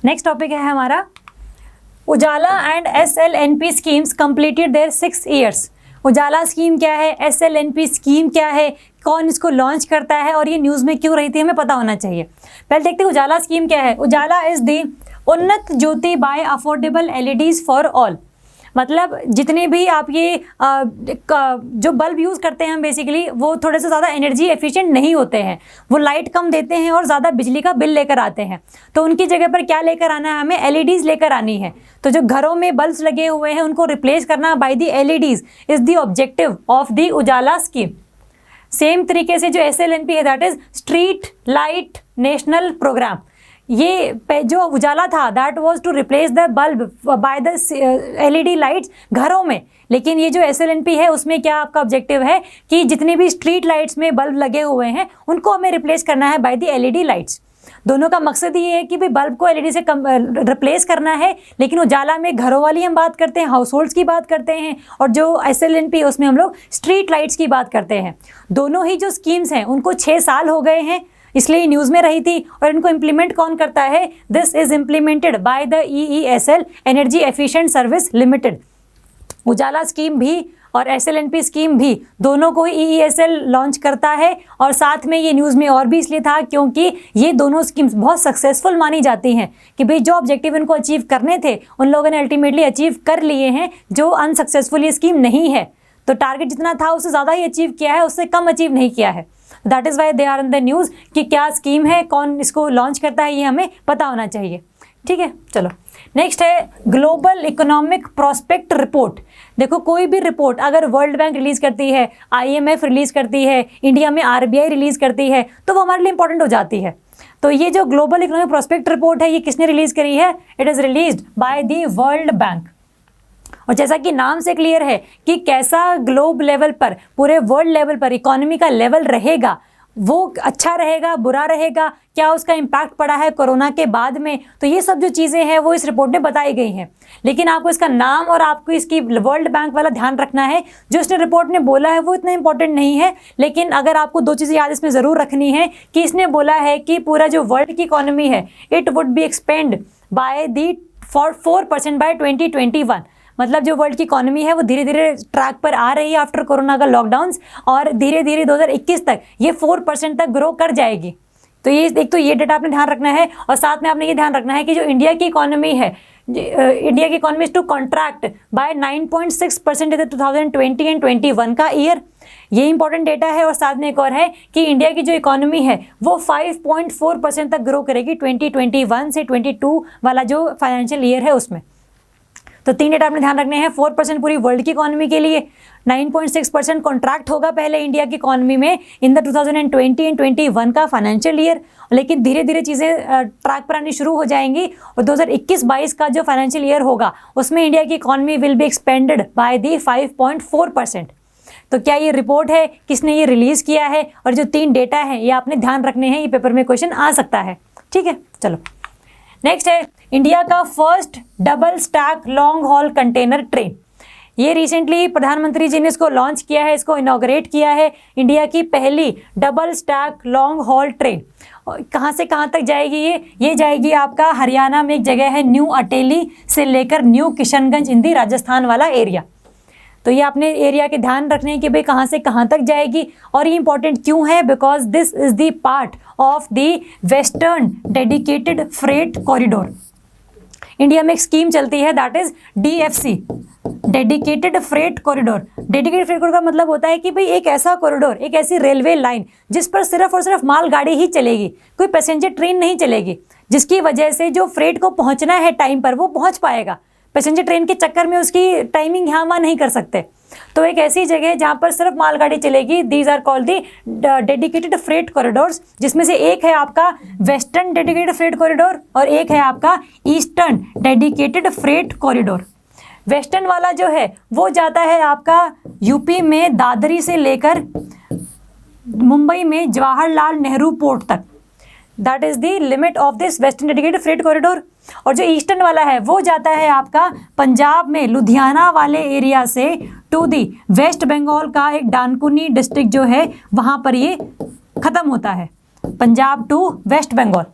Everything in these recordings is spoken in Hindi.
नेक्स्ट टॉपिक है हमारा Ujala and SLNP schemes completed their 6 years. Ujala scheme क्या है, SLNP स्कीम क्या है, कौन इसको लॉन्च करता है और ये न्यूज़ में क्यों रही थी, हमें पता होना चाहिए। पहले देखते हैं उजाला स्कीम क्या है। उजाला is the Unnat Jyoti by affordable LEDs for all. मतलब जितने भी आप ये जो बल्ब यूज़ करते हैं हम बेसिकली, वो थोड़े से ज़्यादा एनर्जी एफिशिएंट नहीं होते हैं, वो लाइट कम देते हैं और ज़्यादा बिजली का बिल लेकर आते हैं। तो उनकी जगह पर क्या लेकर आना है, हमें LEDs लेकर आनी है। तो जो घरों में बल्ब्स लगे हुए हैं उनको रिप्लेस करना by the LEDs is the objective of the Ujala scheme. Same तरीके से जो SLNP है that is street light national programme. ये जो उजाला था that was to replace the bulb by the LED lights घरों में। लेकिन ये जो SLNP है उसमें क्या आपका ऑब्जेक्टिव है कि जितने भी स्ट्रीट लाइट्स में बल्ब लगे हुए हैं उनको हमें रिप्लेस करना है बाय द LED लाइट्स। दोनों का मकसद ये है कि भाई बल्ब को LED से रिप्लेस करना है। लेकिन उजाला में घरों वाली हम बात करते हैं, हाउस होल्ड्स की बात करते हैं, और जो SLNP है उसमें हम लोग स्ट्रीट लाइट्स की बात करते हैं। दोनों ही जो स्कीम्स हैं उनको 6 साल हो गए हैं, इसलिए न्यूज़ में रही थी। और इनको इम्प्लीमेंट कौन करता है, this is implemented by the EESL energy efficient service limited. Ujala scheme भी और SLNP स्कीम भी दोनों को ही EESL लॉन्च करता है। और साथ में ये न्यूज़ में और भी इसलिए था क्योंकि ये दोनों स्कीम्स बहुत सक्सेसफुल मानी जाती हैं कि भाई जो ऑब्जेक्टिव इनको अचीव करने थे उन लोगों ने अल्टीमेटली अचीव कर लिए हैं, जो अनसक्सेसफुल ये स्कीम नहीं है। तो टारगेट जितना था उससे ज़्यादा ही अचीव किया है, उससे कम अचीव नहीं किया है। That is why they are in the news कि क्या स्कीम है, कौन इसको लॉन्च करता है, ये हमें पता होना चाहिए। ठीक है, चलो नेक्स्ट है ग्लोबल इकोनॉमिक प्रोस्पेक्ट रिपोर्ट। देखो कोई भी रिपोर्ट अगर वर्ल्ड बैंक रिलीज़ करती है, IMF रिलीज़ करती है, इंडिया में RBI रिलीज़ करती है, तो वो हमारे लिए इंपॉर्टेंट हो जाती है। तो ये जो ग्लोबल इकोनॉमिक प्रोस्पेक्ट रिपोर्ट है ये किसने रिलीज़ करी है, it is released by the world Bank. और जैसा कि नाम से क्लियर है कि कैसा ग्लोब लेवल पर, पूरे वर्ल्ड लेवल पर इकोनॉमी का लेवल रहेगा, वो अच्छा रहेगा बुरा रहेगा, क्या उसका इम्पैक्ट पड़ा है कोरोना के बाद में, तो ये सब जो चीज़ें हैं वो इस रिपोर्ट में बताई गई हैं। लेकिन आपको इसका नाम और आपको इसकी वर्ल्ड बैंक वाला ध्यान रखना है। जो इसने रिपोर्ट ने बोला है वो इतना इंपॉर्टेंट नहीं है, लेकिन अगर आपको 2 चीज़ें याद इसमें ज़रूर रखनी है कि इसने बोला है कि पूरा जो वर्ल्ड की इकोनॉमी है it would be expand by the 4% by 2021। मतलब जो वर्ल्ड की इकोनॉमी है वो धीरे धीरे ट्रैक पर आ रही है आफ्टर कोरोना का लॉकडाउन्स, और धीरे धीरे 2021 तक ये 4% तक ग्रो कर जाएगी। तो ये एक तो ये डेटा आपने ध्यान रखना है। और साथ में आपने ये ध्यान रखना है कि जो इंडिया की इकोनॉमी है, इंडिया की economy is to contract by 9.6% in 2020 and 21 का ईयर। ये इंपॉर्टेंट डेटा है। और साथ में एक और है कि इंडिया की जो इकोनॉमी है वो 5.4% तक ग्रो करेगी 2021 से 22 वाला जो फाइनेंशियल ईयर है उसमें। तो 3 डेटा आपने ध्यान रखने हैं। 4% पूरी वर्ल्ड की इकोनॉमी के लिए, 9.6% कॉन्ट्रैक्ट होगा पहले इंडिया की इकोनॉमी में इन द 2020 एंड 21 का फाइनेंशियल ईयर। लेकिन धीरे धीरे चीज़ें ट्रैक पर आनी शुरू हो जाएंगी और 2021-22 का जो फाइनेंशियल ईयर होगा उसमें इंडिया की economy will be expanded by the 5.4%। तो क्या ये रिपोर्ट है, किसने ये रिलीज़ किया है, और जो 3 डेटा हैं ये आपने ध्यान रखने हैं, ये पेपर में क्वेश्चन आ सकता है। ठीक है, चलो नेक्स्ट है इंडिया का first double stack long haul container train. ये रिसेंटली प्रधानमंत्री जी ने इसको लॉन्च किया है, इसको इनॉग्रेट किया है। इंडिया की पहली double stack long haul train कहाँ से कहाँ तक जाएगी ये जाएगी आपका हरियाणा में एक जगह है न्यू अटेली से लेकर न्यू किशनगंज इन दी राजस्थान वाला एरिया। तो ये आपने एरिया के ध्यान रखने हैं कि भाई कहाँ से कहाँ तक जाएगी। और ये इंपॉर्टेंट क्यों है, because this is the part of the western dedicated freight corridor. India में एक स्कीम चलती है that is DFC, dedicated freight corridor. Dedicated freight corridor का मतलब होता है कि भाई एक ऐसा कॉरिडोर, एक ऐसी रेलवे लाइन जिस पर सिर्फ और सिर्फ मालगाड़ी ही चलेगी, कोई पैसेंजर ट्रेन नहीं चलेगी, जिसकी वजह से जो फ्रेट को पहुंचना है टाइम पर वो पहुंच पाएगा। पैसेंजर ट्रेन के चक्कर में उसकी टाइमिंग यहाँ वहाँ नहीं कर सकते। तो एक ऐसी जगह है जहाँ पर सिर्फ मालगाड़ी चलेगी, these are called the dedicated freight corridors, जिसमें से एक है आपका वेस्टर्न डेडिकेटेड फ्रेट कॉरिडोर और एक है आपका eastern dedicated freight corridor. Western वाला जो है वो जाता है आपका यूपी में दादरी से लेकर मुंबई में जवाहरलाल नेहरू पोर्ट तक। That is the limit of this western dedicated freight corridor. और जो ईस्टर्न वाला है वो जाता है आपका पंजाब में लुधियाना वाले एरिया से टू दी वेस्ट बंगाल का एक डानकुनी डिस्ट्रिक्ट जो है वहाँ पर ये ख़त्म होता है, पंजाब टू वेस्ट बंगाल।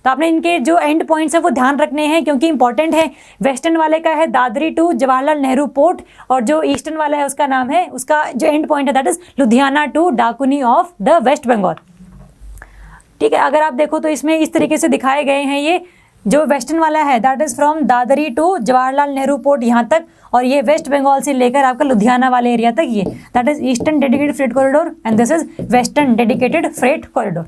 तो आपने इनके जो एंड पॉइंट्स हैं वो ध्यान रखने हैं क्योंकि इंपॉर्टेंट है। वेस्टर्न वाले का है दादरी टू जवाहरलाल नेहरू पोर्ट, और जो ईस्टर्न वाला है उसका नाम है, उसका जो एंड पॉइंट है that is Ludhiana to Dankuni of the West Bengal. ठीक है, अगर आप देखो तो इसमें इस तरीके से दिखाए गए हैं। ये जो वेस्टर्न वाला है that is from Dadri to Jawaharlal Nehru port यहाँ तक, और ये वेस्ट बंगाल से लेकर आपका लुधियाना वाले एरिया तक, ये that is eastern dedicated freight corridor and this is western dedicated freight corridor.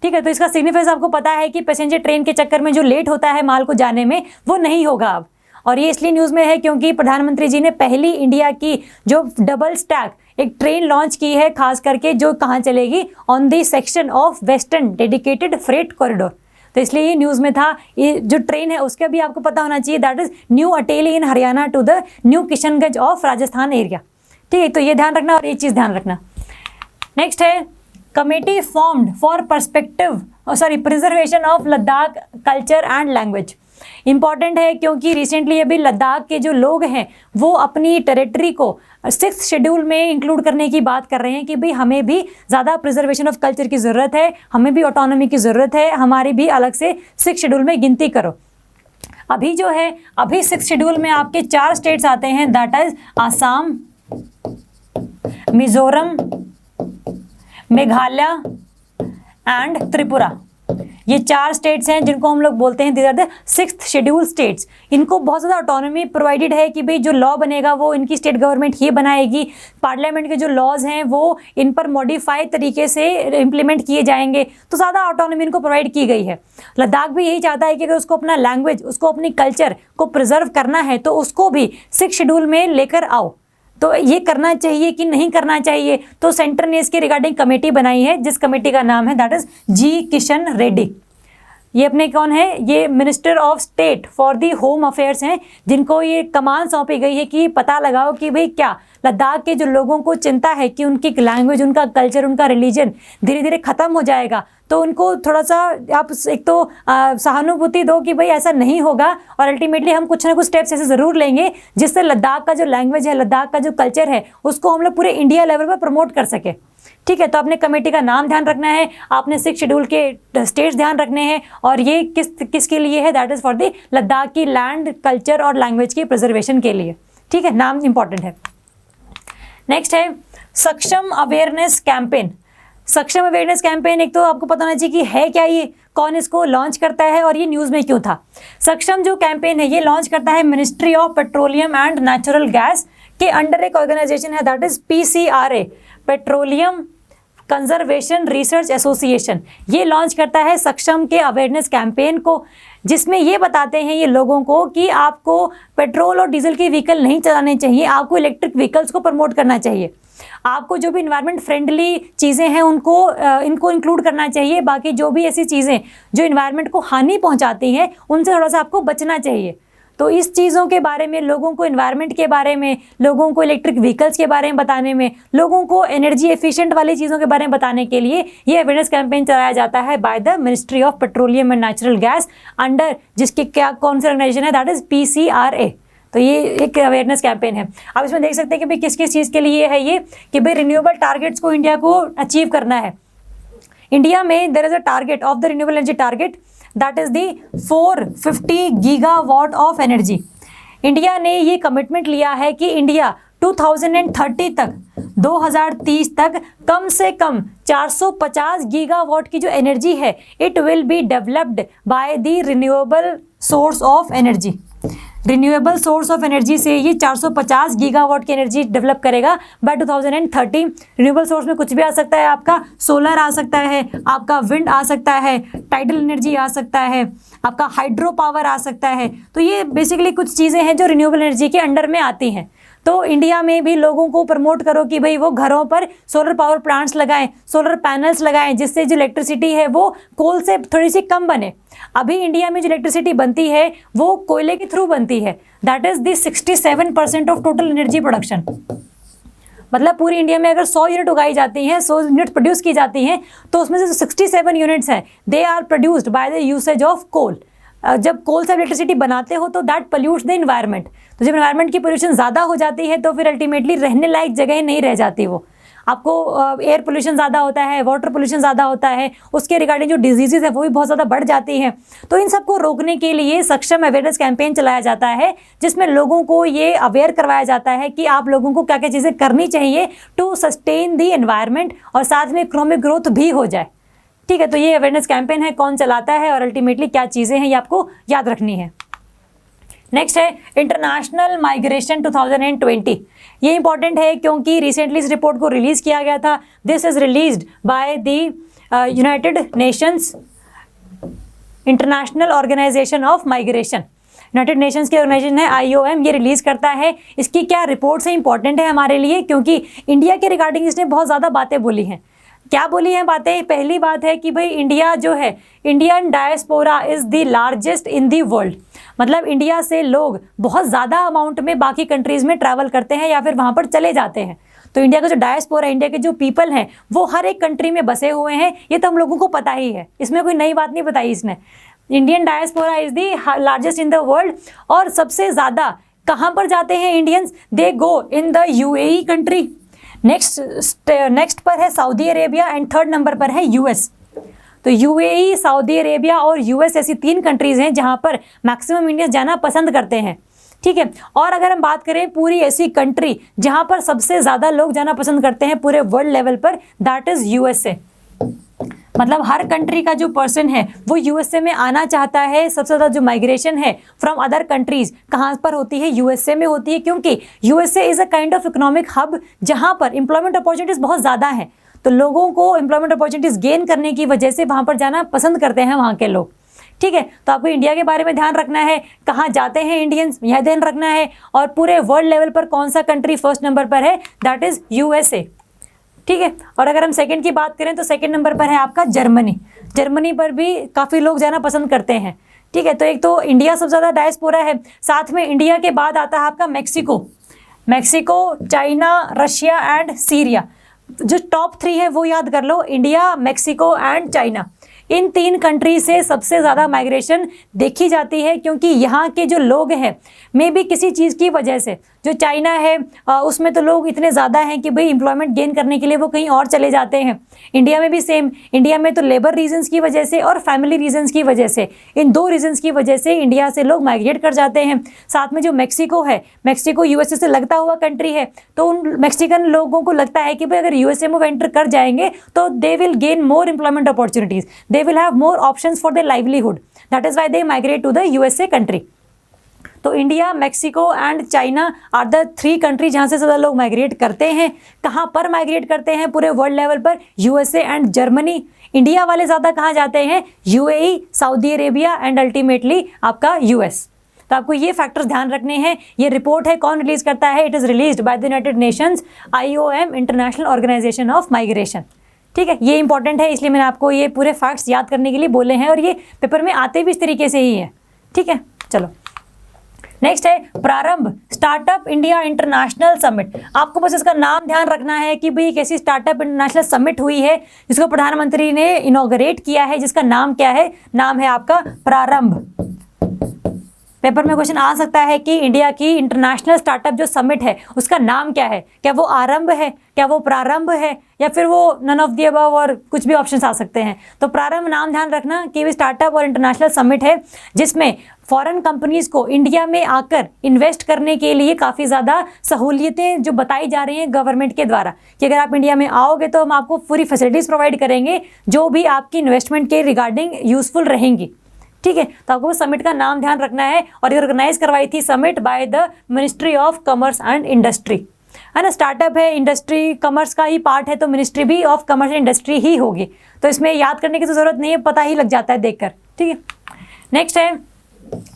ठीक है, तो इसका सिग्निफिकेंस आपको पता है कि पैसेंजर ट्रेन के चक्कर में जो लेट होता है माल को जाने में वो नहीं होगा अब। और ये इसलिए न्यूज़ में है क्योंकि प्रधानमंत्री जी ने पहली इंडिया की जो डबल स्टैक एक ट्रेन लॉन्च की है, खास करके जो कहाँ चलेगी, on the section of western dedicated freight corridor. तो इसलिए ये न्यूज़ में था। ये जो ट्रेन है उसका भी आपको पता होना चाहिए, that is new Ateli in Haryana to the new Kishanganj of Rajasthan area. ठीक है, तो ये ध्यान रखना और ये चीज़ ध्यान रखना। नेक्स्ट है committee formed for preservation of Ladakh culture and language. Important है क्योंकि रिसेंटली अभी लद्दाख के जो लोग हैं वो अपनी टेरिटरी को 6th शेड्यूल में इंक्लूड करने की बात कर रहे हैं कि भाई हमें भी ज़्यादा प्रिजर्वेशन ऑफ कल्चर की ज़रूरत है, हमें भी ऑटोनॉमी की ज़रूरत है, हमारी भी अलग से 6th शेड्यूल में गिनती करो। अभी जो है, अभी 6th शेड्यूल में आपके 4 स्टेट्स आते हैं, that is Assam, Mizoram, Meghalaya and Tripura. ये 4 स्टेट्स हैं जिनको हम लोग बोलते हैं these are the 6th schedule states. इनको बहुत ज़्यादा ऑटोनॉमी प्रोवाइडेड है कि भाई जो लॉ बनेगा वो इनकी स्टेट गवर्नमेंट ही बनाएगी। पार्लियामेंट के जो लॉज हैं वो इन पर मॉडिफाई तरीके से इम्प्लीमेंट किए जाएंगे, तो ज़्यादा ऑटोनॉमी इनको प्रोवाइड की गई है। लद्दाख भी यही चाहता है कि अगर उसको अपना लैंग्वेज, उसको अपनी कल्चर को प्रिजर्व करना है तो उसको भी 6th शेड्यूल में लेकर आओ। तो ये करना चाहिए कि नहीं करना चाहिए, तो सेंटर ने इसके रिगार्डिंग कमेटी बनाई है जिस कमेटी का नाम है दैट इज जी किशन रेड्डी। ये अपने कौन है, ये minister of state for the home affairs हैं, जिनको ये कमान सौंपी गई है कि पता लगाओ कि भाई क्या लद्दाख के जो लोगों को चिंता है कि उनकी लैंग्वेज, उनका कल्चर, उनका रिलीजन धीरे धीरे ख़त्म हो जाएगा, तो उनको थोड़ा सा आप एक तो सहानुभूति दो कि भाई ऐसा नहीं होगा, और अल्टीमेटली हम कुछ ना कुछ स्टेप्स ऐसे ज़रूर लेंगे जिससे लद्दाख का जो लैंग्वेज है, लद्दाख का जो कल्चर है, उसको हम लोग पूरे इंडिया लेवल पर प्रमोट कर सके। ठीक है, तो आपने कमेटी का नाम ध्यान रखना है, आपने 6th शेड्यूल के स्टेट्स ध्यान रखने हैं, और ये किसके लिए है, that is for the Ladakh की लैंड, कल्चर और लैंग्वेज की प्रिजर्वेशन के लिए। ठीक है, नाम इंपॉर्टेंट है। नेक्स्ट है सक्षम अवेयरनेस कैंपेन। सक्षम अवेयरनेस कैंपेन, एक तो आपको पता होना चाहिए कि है क्या ये, कौन इसको लॉन्च करता है और ये न्यूज़ में क्यों था। सक्षम जो कैंपेन है ये लॉन्च करता है ministry of petroleum and natural gas के अंडर एक ऑर्गेनाइजेशन है that is PCRA, petroleum conservation research association. ये लॉन्च करता है सक्षम के अवेयरनेस कैंपेन को, जिसमें ये बताते हैं ये लोगों को कि आपको पेट्रोल और डीजल के व्हीकल नहीं चलाने चाहिए, आपको इलेक्ट्रिक व्हीकल्स को प्रमोट करना चाहिए, आपको जो भी इन्वायरमेंट फ्रेंडली चीज़ें हैं इनको इंक्लूड करना चाहिए, बाकी जो भी ऐसी चीज़ें जो इन्वायरमेंट को हानि पहुंचाती हैं उनसे थोड़ा सा आपको बचना चाहिए। तो इस चीज़ों के बारे में, लोगों को इन्वायरमेंट के बारे में, लोगों को इलेक्ट्रिक व्हीकल्स के बारे में बताने में, लोगों को एनर्जी एफिशिएंट वाली चीज़ों के बारे में बताने के लिए ये अवेयरनेस कैंपेन चलाया जाता है by the ministry of petroleum and natural gas, under जिसके कौन सी ऑर्गेनाइजेशन है, दैट इज PCRA। तो ये एक अवेयरनेस कैंपेन है। आप इसमें देख सकते हैं कि भाई किस किस चीज़ के लिए है ये, कि भाई रिन्यूएबल टारगेट्स को इंडिया को अचीव करना है। इंडिया में there is a target of the renewable energy target, that is the 450 gigawatt of energy. India ने ये कमिटमेंट लिया है कि इंडिया 2030 तक, 2030 तक कम से कम 450 गीगावाट की जो एनर्जी है it will be developed by the renewable source of energy. Renewable source of energy से ये 450 गीगावाट की एनर्जी डेवलप करेगा बाय 2030। रिन्यूएबल सोर्स में कुछ भी आ सकता है, आपका सोलर आ सकता है, आपका विंड आ सकता है, टाइडल एनर्जी आ सकता है, आपका हाइड्रो पावर आ सकता है। तो ये बेसिकली कुछ चीज़ें हैं जो रिन्यूएबल एनर्जी के अंडर में आती हैं। तो इंडिया में भी लोगों को प्रमोट करो कि भाई वो घरों पर सोलर पावर प्लांट्स लगाएं, सोलर पैनल्स लगाएं, जिससे जो इलेक्ट्रिसिटी है वो कोल से थोड़ी सी कम बने। अभी इंडिया में जो इलेक्ट्रिसिटी बनती है वो कोयले के थ्रू बनती है, that is the 67% of total energy production. मतलब पूरी इंडिया में अगर 100 यूनिट उगाई जाती हैं, 100 यूनिट प्रोड्यूस की जाती हैं, तो उसमें से 67 यूनिट्स हैं they are produced by the usage of coal. जब कोल से इलेक्ट्रिसिटी बनाते हो तो दैट पोल्यूट्स द इन्वायरमेंट। तो जब इन्वायरमेंट की पोल्यूशन ज़्यादा हो जाती है तो फिर अल्टीमेटली रहने लायक जगह नहीं रह जाती वो। आपको एयर पोल्यूशन ज़्यादा होता है, वाटर पोल्यूशन ज़्यादा होता है, उसके रिगार्डिंग जो डिजीज़ है वो भी बहुत ज़्यादा बढ़ जाती हैं। तो इन सबको रोकने के लिए सक्षम अवेयरनेस कैंपेन चलाया जाता है, जिसमें लोगों को ये अवेयर करवाया जाता है कि आप लोगों को क्या क्या चीज़ें करनी चाहिए टू सस्टेन दी एनवायरनमेंट, और साथ में इकोनॉमिक ग्रोथ भी हो जाए। ठीक है, तो ये अवेयरनेस कैंपेन है, कौन चलाता है और अल्टीमेटली क्या चीज़ें हैं, ये आपको याद रखनी है। नेक्स्ट है इंटरनेशनल माइग्रेशन 2020। ये इंपॉर्टेंट है क्योंकि रिसेंटली इस रिपोर्ट को रिलीज़ किया गया था। This is released by the United Nations International Organization of Migration. United Nations की ऑर्गेनाइजेशन है IOM, ये रिलीज़ करता है। इसकी क्या रिपोर्ट से इंपॉर्टेंट है हमारे लिए, क्योंकि इंडिया के रिगार्डिंग इसने बहुत ज़्यादा बातें बोली हैं। क्या बोली हैं बातें? पहली बात है कि भाई इंडिया जो है, Indian diaspora is the largest in the world. मतलब इंडिया से लोग बहुत ज़्यादा अमाउंट में बाकी कंट्रीज़ में ट्रैवल करते हैं या फिर वहाँ पर चले जाते हैं। तो इंडिया का जो डायस्पोरा, इंडिया के जो पीपल हैं वो हर एक कंट्री में बसे हुए हैं, ये तो हम लोगों को पता ही है, इसमें कोई नई बात नहीं बताई इसने। Indian diaspora is the largest in the world. और सबसे ज़्यादा कहाँ पर जाते हैं Indians? They go in the UAE country. Next पर है Saudi Arabia and third number पर है US। तो UAE, सऊदी अरेबिया और US ऐसी 3 कंट्रीज़ हैं जहाँ पर मैक्सिमम इंडियंस जाना पसंद करते हैं। ठीक है, और अगर हम बात करें पूरी ऐसी कंट्री जहाँ पर सबसे ज़्यादा लोग जाना पसंद करते हैं पूरे वर्ल्ड लेवल पर, दैट इज़ USA। मतलब हर कंट्री का जो पर्सन है वो USA में आना चाहता है। सबसे ज़्यादा जो माइग्रेशन है फ्रॉम अदर कंट्रीज़ कहाँ पर होती है? USA में होती है, क्योंकि USA is a kind of economic hub जहाँ पर एम्प्लॉयमेंट अपॉर्चुनिटीज़ बहुत ज़्यादा हैं। तो लोगों को एम्प्लॉयमेंट अपॉर्चुनिटीज़ गेन करने की वजह से वहाँ पर जाना पसंद करते हैं वहाँ के लोग। ठीक है, तो आपको इंडिया के बारे में ध्यान रखना है, कहाँ जाते हैं इंडियंस, यह ध्यान रखना है, और पूरे वर्ल्ड लेवल पर कौन सा कंट्री फर्स्ट नंबर पर है, दैट इज़ USA। ठीक है, और अगर हम सेकंड की बात करें तो सेकंड नंबर पर है आपका जर्मनी। जर्मनी पर भी काफ़ी लोग जाना पसंद करते हैं। ठीक है, तो एक तो इंडिया सबसे ज़्यादा डायस्पोरा है, साथ में इंडिया के बाद आता है आपका Mexico, China, Russia and Syria. जो टॉप 3 है वो याद कर लो, इंडिया, मैक्सिको एंड चाइना। इन 3 कंट्री से सबसे ज़्यादा माइग्रेशन देखी जाती है, क्योंकि यहाँ के जो लोग हैं मे भी किसी चीज़ की वजह से, जो चाइना है उसमें तो लोग इतने ज़्यादा हैं कि भाई एम्प्लॉयमेंट गेन करने के लिए वो कहीं और चले जाते हैं। इंडिया में भी सेम, इंडिया में तो लेबर रीजंस की वजह से और फैमिली रीजंस की वजह से, इन 2 रीजंस की वजह से इंडिया से लोग माइग्रेट कर जाते हैं। साथ में जो मैक्सिको है, मैक्सिको USA से लगता हुआ कंट्री है, तो उन मैक्सिकन लोगों को लगता है कि भाई अगर USA में वो एंटर कर जाएंगे तो they will gain more employment opportunities, they will have more options for their livelihood, that is why they migrate to the USA country. तो India, Mexico and China are the 3 country जहाँ से ज़्यादा लोग माइग्रेट करते हैं। कहाँ पर माइग्रेट करते हैं पूरे वर्ल्ड लेवल पर? USA and Germany. इंडिया वाले ज़्यादा कहाँ जाते हैं? UAE, Saudi Arabia and ultimately आपका US। तो आपको ये फैक्टर्स ध्यान रखने हैं। ये रिपोर्ट है, कौन रिलीज़ करता है? It is released by the United Nations IOM, International Organization of Migration. ठीक है, ये इंपॉर्टेंट है, इसलिए मैंने आपको ये पूरे फैक्ट्स याद करने के लिए बोले हैं, और ये पेपर में आते भी इस तरीके से ही है। ठीक है, चलो नेक्स्ट है प्रारंभ, स्टार्टअप इंडिया इंटरनेशनल समिट। आपको बस इसका नाम ध्यान रखना है कि भाई कैसी स्टार्टअप इंटरनेशनल समिट हुई है जिसको प्रधानमंत्री ने इनॉग्रेट किया है, जिसका नाम क्या है? नाम है आपका प्रारंभ। पेपर में क्वेश्चन आ सकता है कि इंडिया की इंटरनेशनल स्टार्टअप जो समिट है उसका नाम क्या है? क्या वो आरंभ है, क्या वो प्रारंभ है, या फिर वो नन ऑफ द अबव, और कुछ भी ऑप्शंस आ सकते हैं। तो प्रारंभ नाम ध्यान रखना कि वो स्टार्टअप और इंटरनेशनल समिट है जिसमें फॉरेन कंपनीज़ को इंडिया में आकर इन्वेस्ट करने के लिए काफ़ी ज़्यादा सहूलियतें जो बताई जा रही हैं गवर्नमेंट के द्वारा, कि अगर आप इंडिया में आओगे तो हम आपको पूरी फैसिलिटीज़ प्रोवाइड करेंगे जो भी आपकी इन्वेस्टमेंट के रिगार्डिंग यूज़फुल रहेंगी। ठीक है, तो आपको समिट का नाम ध्यान रखना है। और ये ऑर्गेनाइज करवाई थी summit by the ministry of commerce and industry, है ना। स्टार्टअप है, इंडस्ट्री कॉमर्स का ही पार्ट है, तो मिनिस्ट्री भी ऑफ कॉमर्स एंड इंडस्ट्री ही होगी। तो इसमें याद करने की ज़रूरत नहीं है, पता ही लग जाता है देखकर। ठीक है, नेक्स्ट है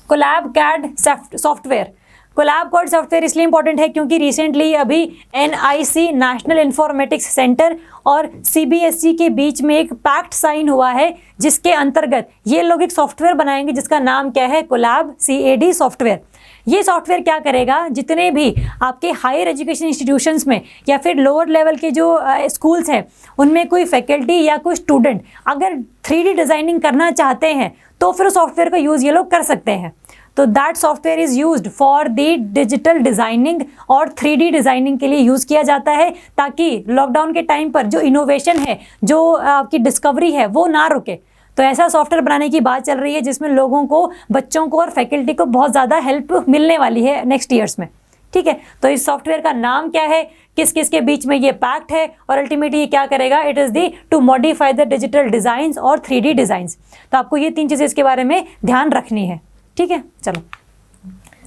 collab CAD software. Collab CAD software इसलिए इंपॉर्टेंट है क्योंकि रिसेंटली अभी NIC नेशनल इंफॉर्मेटिक्स सेंटर और CBSE के बीच में एक पैक्ट साइन हुआ है, जिसके अंतर्गत ये लोग एक सॉफ्टवेयर बनाएंगे जिसका नाम क्या है? Collab CAD software. ये सॉफ्टवेयर क्या करेगा? जितने भी आपके हायर एजुकेशन इंस्टीट्यूशंस में या फिर लोअर लेवल के जो स्कूल्स हैं उनमें कोई फैकल्टी या कोई स्टूडेंट अगर 3D डिज़ाइनिंग करना चाहते हैं तो फिर सॉफ्टवेयर का यूज़ ये लोग कर सकते हैं। तो that software is used for the digital designing और 3D डिज़ाइनिंग के लिए यूज़ किया जाता है, ताकि लॉकडाउन के टाइम पर जो इनोवेशन है, जो आपकी डिस्कवरी है, वो ना रुके। तो ऐसा सॉफ्टवेयर बनाने की बात चल रही है जिसमें लोगों को, बच्चों को और फैकल्टी को बहुत ज़्यादा हेल्प मिलने वाली है नेक्स्ट ईयर्स में। ठीक है, तो इस सॉफ्टवेयर का नाम क्या है, किस किस के बीच में ये पैक्ट है, और अल्टीमेटली ये क्या करेगा, it is the to modify the digital designs और 3D डिज़ाइंस। तो आपको ये 3 चीज़ें इसके बारे में ध्यान रखनी है। ठीक है, चलो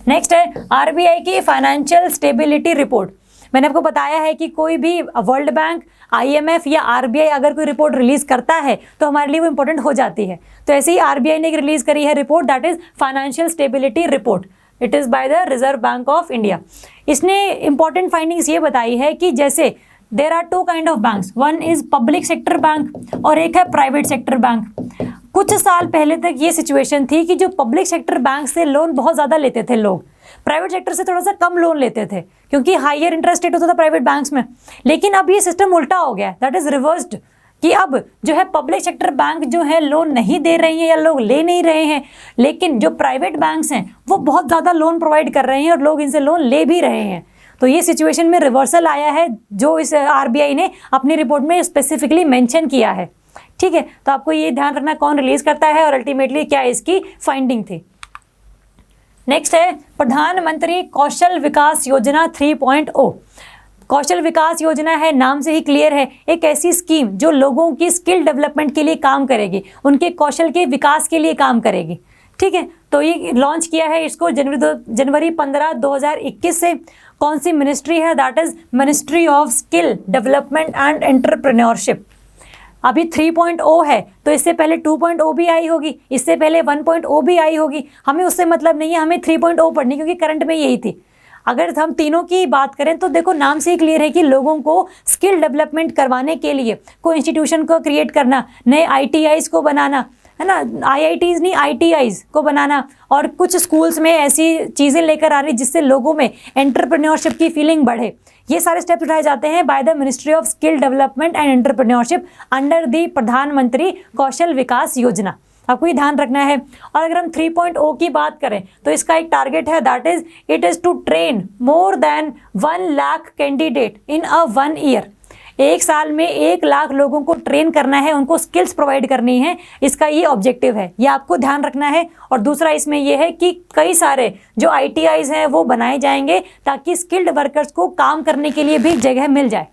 नेक्स्ट है RBI की फाइनेंशियल स्टेबिलिटी रिपोर्ट। मैंने आपको बताया है कि कोई भी वर्ल्ड बैंक, IMF या RBI अगर कोई रिपोर्ट रिलीज करता है तो हमारे लिए वो इंपॉर्टेंट हो जाती है। तो ऐसे ही RBI ने एक रिलीज करी है report, that is financial stability report. It is by the Reserve Bank of India. इसने इंपॉर्टेंट फाइंडिंग्स ये बताई है कि जैसे there are 2 kind of banks, one is public sector bank और एक है प्राइवेट सेक्टर बैंक। कुछ साल पहले तक ये सिचुएशन थी कि जो पब्लिक सेक्टर बैंक से लोन बहुत ज़्यादा लेते थे लोग, प्राइवेट सेक्टर से थोड़ा सा कम लोन लेते थे क्योंकि हायर इंटरेस्ट रेट होता था प्राइवेट बैंक्स में। लेकिन अब ये सिस्टम उल्टा हो गया है, दैट इज़ रिवर्स्ड, कि अब जो है पब्लिक सेक्टर बैंक जो है लोन नहीं दे रही हैं या लोग ले नहीं रहे हैं, लेकिन जो प्राइवेट बैंक्स हैं वो बहुत ज़्यादा लोन प्रोवाइड कर रहे हैं और लोग इनसे लोन ले भी रहे हैं। तो ये सिचुएशन में रिवर्सल आया है जो इस RBI ने अपनी रिपोर्ट में स्पेसिफिकली मेंशन किया है। ठीक है, तो आपको ये ध्यान रखना कौन रिलीज करता है और अल्टीमेटली क्या इसकी फाइंडिंग थी। नेक्स्ट है प्रधानमंत्री कौशल विकास योजना 3.0। कौशल विकास योजना है, नाम से ही क्लियर है, एक ऐसी स्कीम जो लोगों की स्किल डेवलपमेंट के लिए काम करेगी, उनके कौशल के विकास के लिए काम करेगी। ठीक है, तो ये लॉन्च किया है इसको जनवरी 15, 2021 से। कौन सी मिनिस्ट्री है, that is ministry of skill development and entrepreneurship. अभी 3.0 है, तो इससे पहले 2.0 भी आई होगी, इससे पहले 1.0 भी आई होगी। हमें उससे मतलब नहीं है, हमें 3.0 पढ़नी, क्योंकि करंट में यही थी। अगर हम तीनों की बात करें तो देखो नाम से ही क्लियर है कि लोगों को स्किल डेवलपमेंट करवाने के लिए कोई इंस्टीट्यूशन को क्रिएट करना, नए ITIs को बनाना, है ना, IITs नहीं ITIs को बनाना, और कुछ स्कूल्स में ऐसी चीज़ें लेकर आ रही जिससे लोगों में एंटरप्रेन्योरशिप की फीलिंग बढ़े। ये सारे स्टेप्स उठाए जाते हैं by the ministry of skill development and entrepreneurship under the प्रधानमंत्री कौशल विकास योजना। आपको ये ध्यान रखना है। और अगर हम 3.0 की बात करें तो इसका एक टारगेट है, that is it is to train more than 1 lakh candidate in a 1 year. एक साल में 1 लाख लोगों को ट्रेन करना है, उनको स्किल्स प्रोवाइड करनी है, इसका ये ऑब्जेक्टिव है, ये आपको ध्यान रखना है। और दूसरा इसमें यह है कि कई सारे जो ITIs हैं वो बनाए जाएंगे ताकि स्किल्ड वर्कर्स को काम करने के लिए भी जगह मिल जाए।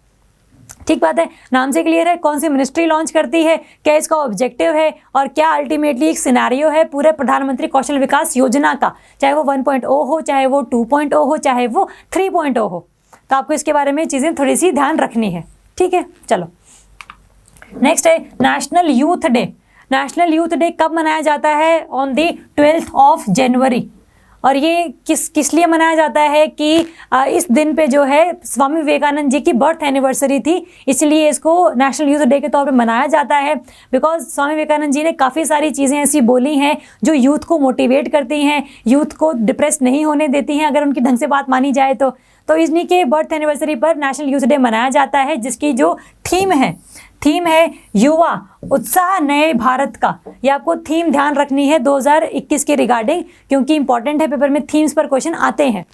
ठीक बात है, नाम से क्लियर है कौन सी मिनिस्ट्री लॉन्च करती है, क्या इसका ऑब्जेक्टिव है, और क्या अल्टीमेटली एक सिनेरियो है पूरे प्रधानमंत्री कौशल विकास योजना का, चाहे वो 1.0 हो, चाहे वो 2.0 हो, चाहे वो 3.0 हो। तो आपको इसके बारे में चीज़ें थोड़ी सी ध्यान रखनी है। ठीक है, चलो नेक्स्ट है national youth day. National youth day कब मनाया जाता है, on the 12th of January. और ये किस लिए मनाया जाता है कि इस दिन पे जो है स्वामी विवेकानंद जी की बर्थ एनिवर्सरी थी, इसलिए इसको नेशनल यूथ डे के तौर पे मनाया जाता है। बिकॉज स्वामी विवेकानंद जी ने काफ़ी सारी चीज़ें ऐसी बोली हैं जो यूथ को मोटिवेट करती हैं, यूथ को डिप्रेस नहीं होने देती हैं अगर उनकी ढंग से बात मानी जाए तो इन्हीं के बर्थ एनिवर्सरी पर नेशनल यूथ डे मनाया जाता है, जिसकी जो थीम है युवा उत्साह नए भारत का। ये आपको थीम ध्यान रखनी है 2021 के रिगार्डिंग, क्योंकि इंपॉर्टेंट है, पेपर में थीम्स पर क्वेश्चन आते हैं।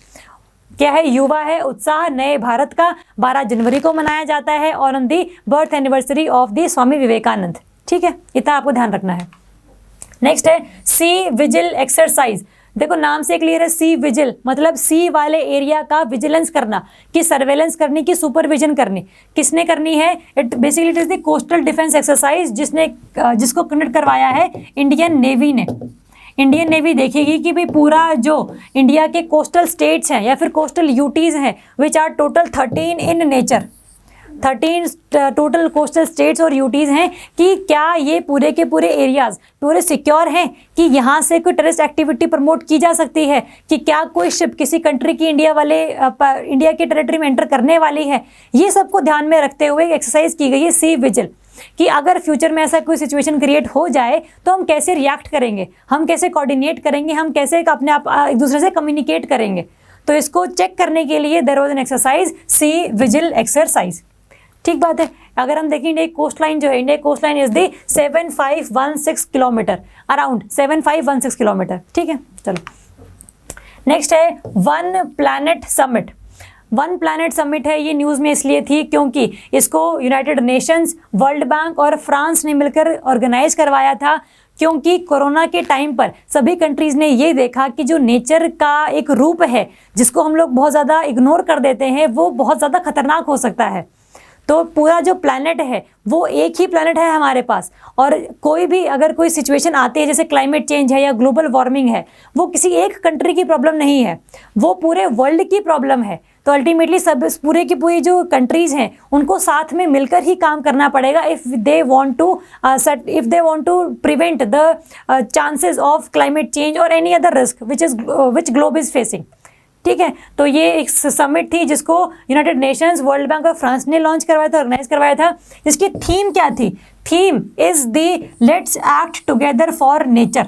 क्या है, युवा है उत्साह नए भारत का, 12 जनवरी को मनाया जाता है और on the birth anniversary of the Swami Vivekananda. ठीक है, इतना आपको ध्यान रखना है। नेक्स्ट है सी विजिल एक्सरसाइज। देखो नाम से क्लियर है, सी विजिल मतलब सी वाले एरिया का विजिलेंस करना, कि सर्वेलेंस करनी, की सुपरविजन करनी। किसने करनी है, it basically it is the coastal defence exercise, जिसको कंडक्ट करवाया है इंडियन नेवी ने। इंडियन नेवी देखेगी कि भाई पूरा जो इंडिया के कोस्टल स्टेट्स हैं या फिर कोस्टल यूटीज हैं, which are total 13 in nature, 13 total coastal states और यूटीज हैं, कि क्या ये पूरे के पूरे एरियाज पूरे सिक्योर हैं, कि यहाँ से कोई टेररिस्ट एक्टिविटी प्रमोट की जा सकती है, कि क्या कोई शिप किसी कंट्री की इंडिया के टेरिटरी में एंटर करने वाली है। ये सबको ध्यान में रखते हुए एक्सरसाइज की गई है सी विजिल, कि अगर फ्यूचर में ऐसा कोई सिचुएशन क्रिएट हो जाए तो हम कैसे रिएक्ट करेंगे, हम कैसे कोऑर्डिनेट करेंगे, हम कैसे अपने आप एक दूसरे से कम्युनिकेट करेंगे। तो इसको चेक करने के लिए there was an exercise Sea Vigil exercise. ठीक बात है। अगर हम देखें इंडिया कोस्ट लाइन जो है, India coastline is the 7516 kilometre, around 7516 kilometre. ठीक है, चलो नेक्स्ट है One Planet Summit. One Planet Summit है, ये न्यूज़ में इसलिए थी क्योंकि इसको यूनाइटेड नेशंस, वर्ल्ड बैंक और फ्रांस ने मिलकर ऑर्गेनाइज करवाया था, क्योंकि कोरोना के टाइम पर सभी कंट्रीज़ ने ये देखा कि जो नेचर का एक रूप है जिसको हम लोग बहुत ज़्यादा इग्नोर कर देते हैं, वो बहुत ज़्यादा खतरनाक हो सकता है। तो पूरा जो प्लैनेट है वो एक ही प्लैनेट है हमारे पास, और कोई भी अगर कोई सिचुएशन आती है जैसे क्लाइमेट चेंज है या ग्लोबल वार्मिंग है, वो किसी एक कंट्री की प्रॉब्लम नहीं है, वो पूरे वर्ल्ड की प्रॉब्लम है। तो अल्टीमेटली सब पूरे की पूरी जो कंट्रीज़ हैं उनको साथ में मिलकर ही काम करना पड़ेगा if they want to prevent the chances of climate change और any other risk which globe is facing. ठीक है, तो ये एक समिट थी जिसको यूनाइटेड नेशंस, वर्ल्ड बैंक और फ्रांस ने लॉन्च करवाया था, ऑर्गेनाइज करवाया था। इसकी थीम क्या थी? Theme is the let's act together for nature,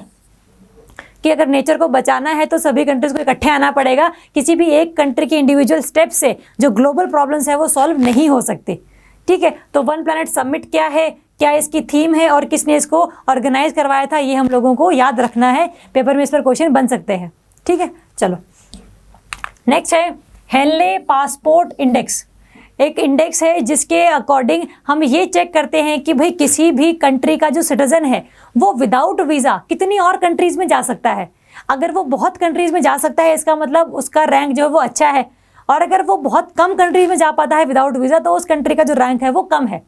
कि अगर नेचर को बचाना है तो सभी कंट्रीज को इकट्ठे आना पड़ेगा, किसी भी एक कंट्री के इंडिविजुअल स्टेप से जो ग्लोबल प्रॉब्लम्स है वो सॉल्व नहीं हो सकती। ठीक है, तो वन प्लैनेट समिट क्या है, क्या इसकी थीम है और किसने इसको ऑर्गेनाइज करवाया था, ये हम लोगों को याद रखना है, पेपर में इस पर क्वेश्चन बन सकते हैं। ठीक है, चलो नेक्स्ट है हेनले पासपोर्ट इंडेक्स। एक इंडेक्स है जिसके अकॉर्डिंग हम ये चेक करते हैं कि भाई किसी भी कंट्री का जो सिटीजन है वो विदाउट वीज़ा कितनी और कंट्रीज़ में जा सकता है। अगर वो बहुत कंट्रीज़ में जा सकता है इसका मतलब उसका रैंक जो है वो अच्छा है, और अगर वो बहुत कम कंट्रीज में जा पाता है विदाउट वीज़ा तो उस कंट्री का जो रैंक है वो कम है।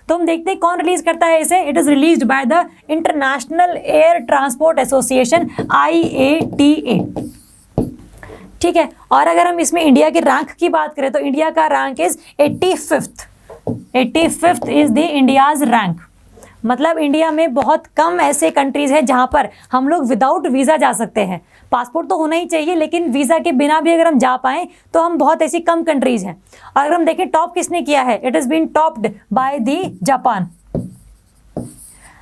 तो हम देखते हैं कौन रिलीज करता है इसे। It is released by the international air transport association IATA। ठीक है, और अगर हम इसमें इंडिया के रैंक की बात करें तो इंडिया का rank is 85th is the India's rank. मतलब इंडिया में बहुत कम ऐसे कंट्रीज हैं जहां पर हम लोग विदाउट वीज़ा जा सकते हैं। पासपोर्ट तो होना ही चाहिए, लेकिन वीज़ा के बिना भी अगर हम जा पाएँ तो हम बहुत ऐसी कम कंट्रीज हैं। और अगर हम देखें टॉप किसने किया है, it is been topped by the Japan.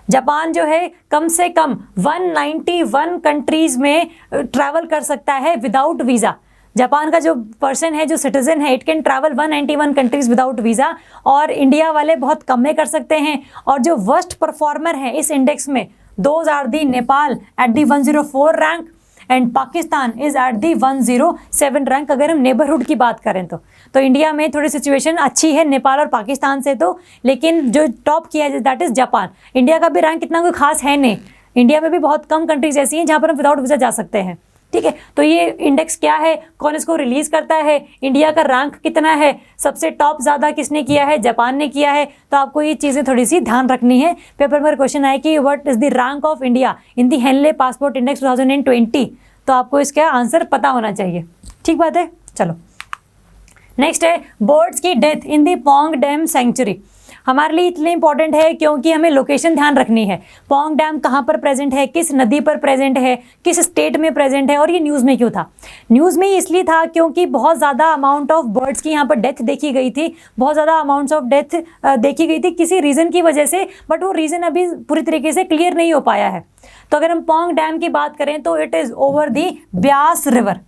Japan जो है कम से कम 191 कंट्रीज में ट्रैवल कर सकता है विदाउट वीज़ा। जापान का जो पर्सन है, जो सिटीजन है, it can travel 191 countries without visa, और इंडिया वाले बहुत कम में कर सकते हैं। और जो वर्स्ट परफॉर्मर है इस इंडेक्स में, those are the Nepal at the 104 rank and Pakistan is at the 107 rank. अगर हम नेबरहुड की बात करें तो इंडिया में थोड़ी सिचुएशन अच्छी है नेपाल और पाकिस्तान से तो, लेकिन जो टॉप किया है दैट इज़ जापान। इंडिया का भी रैंक इतना कोई खास है नहीं, इंडिया में भी बहुत कम कंट्रीज ऐसी हैं जहाँ पर हम विदाउट वीज़ा जा सकते हैं। ठीक है, तो ये इंडेक्स क्या है, कौन इसको रिलीज करता है, इंडिया का रैंक कितना है, सबसे टॉप ज़्यादा किसने किया है, जापान ने किया है। तो आपको ये चीज़ें थोड़ी सी ध्यान रखनी है। पेपर में क्वेश्चन आए कि what is the rank of India in the Henley passport index 2020, तो आपको इसका आंसर पता होना चाहिए। ठीक बात है, चलो नेक्स्ट है बर्ड्स की death in the Pong dam sanctuary. हमारे लिए इसलिए इंपॉर्टेंट है क्योंकि हमें लोकेशन ध्यान रखनी है। पोंग डैम कहाँ पर प्रेजेंट है, किस नदी पर प्रेजेंट है, किस स्टेट में प्रेजेंट है, और ये न्यूज़ में क्यों था। न्यूज़ में इसलिए था क्योंकि बहुत ज़्यादा अमाउंट ऑफ बर्ड्स की यहाँ पर डेथ देखी गई थी, बहुत ज़्यादा अमाउंट्स ऑफ डेथ देखी गई थी किसी रीज़न की वजह से, बट वो रीज़न अभी पूरी तरीके से क्लियर नहीं हो पाया है। तो अगर हम पोंग डैम की बात करें तो it is over the Beas river.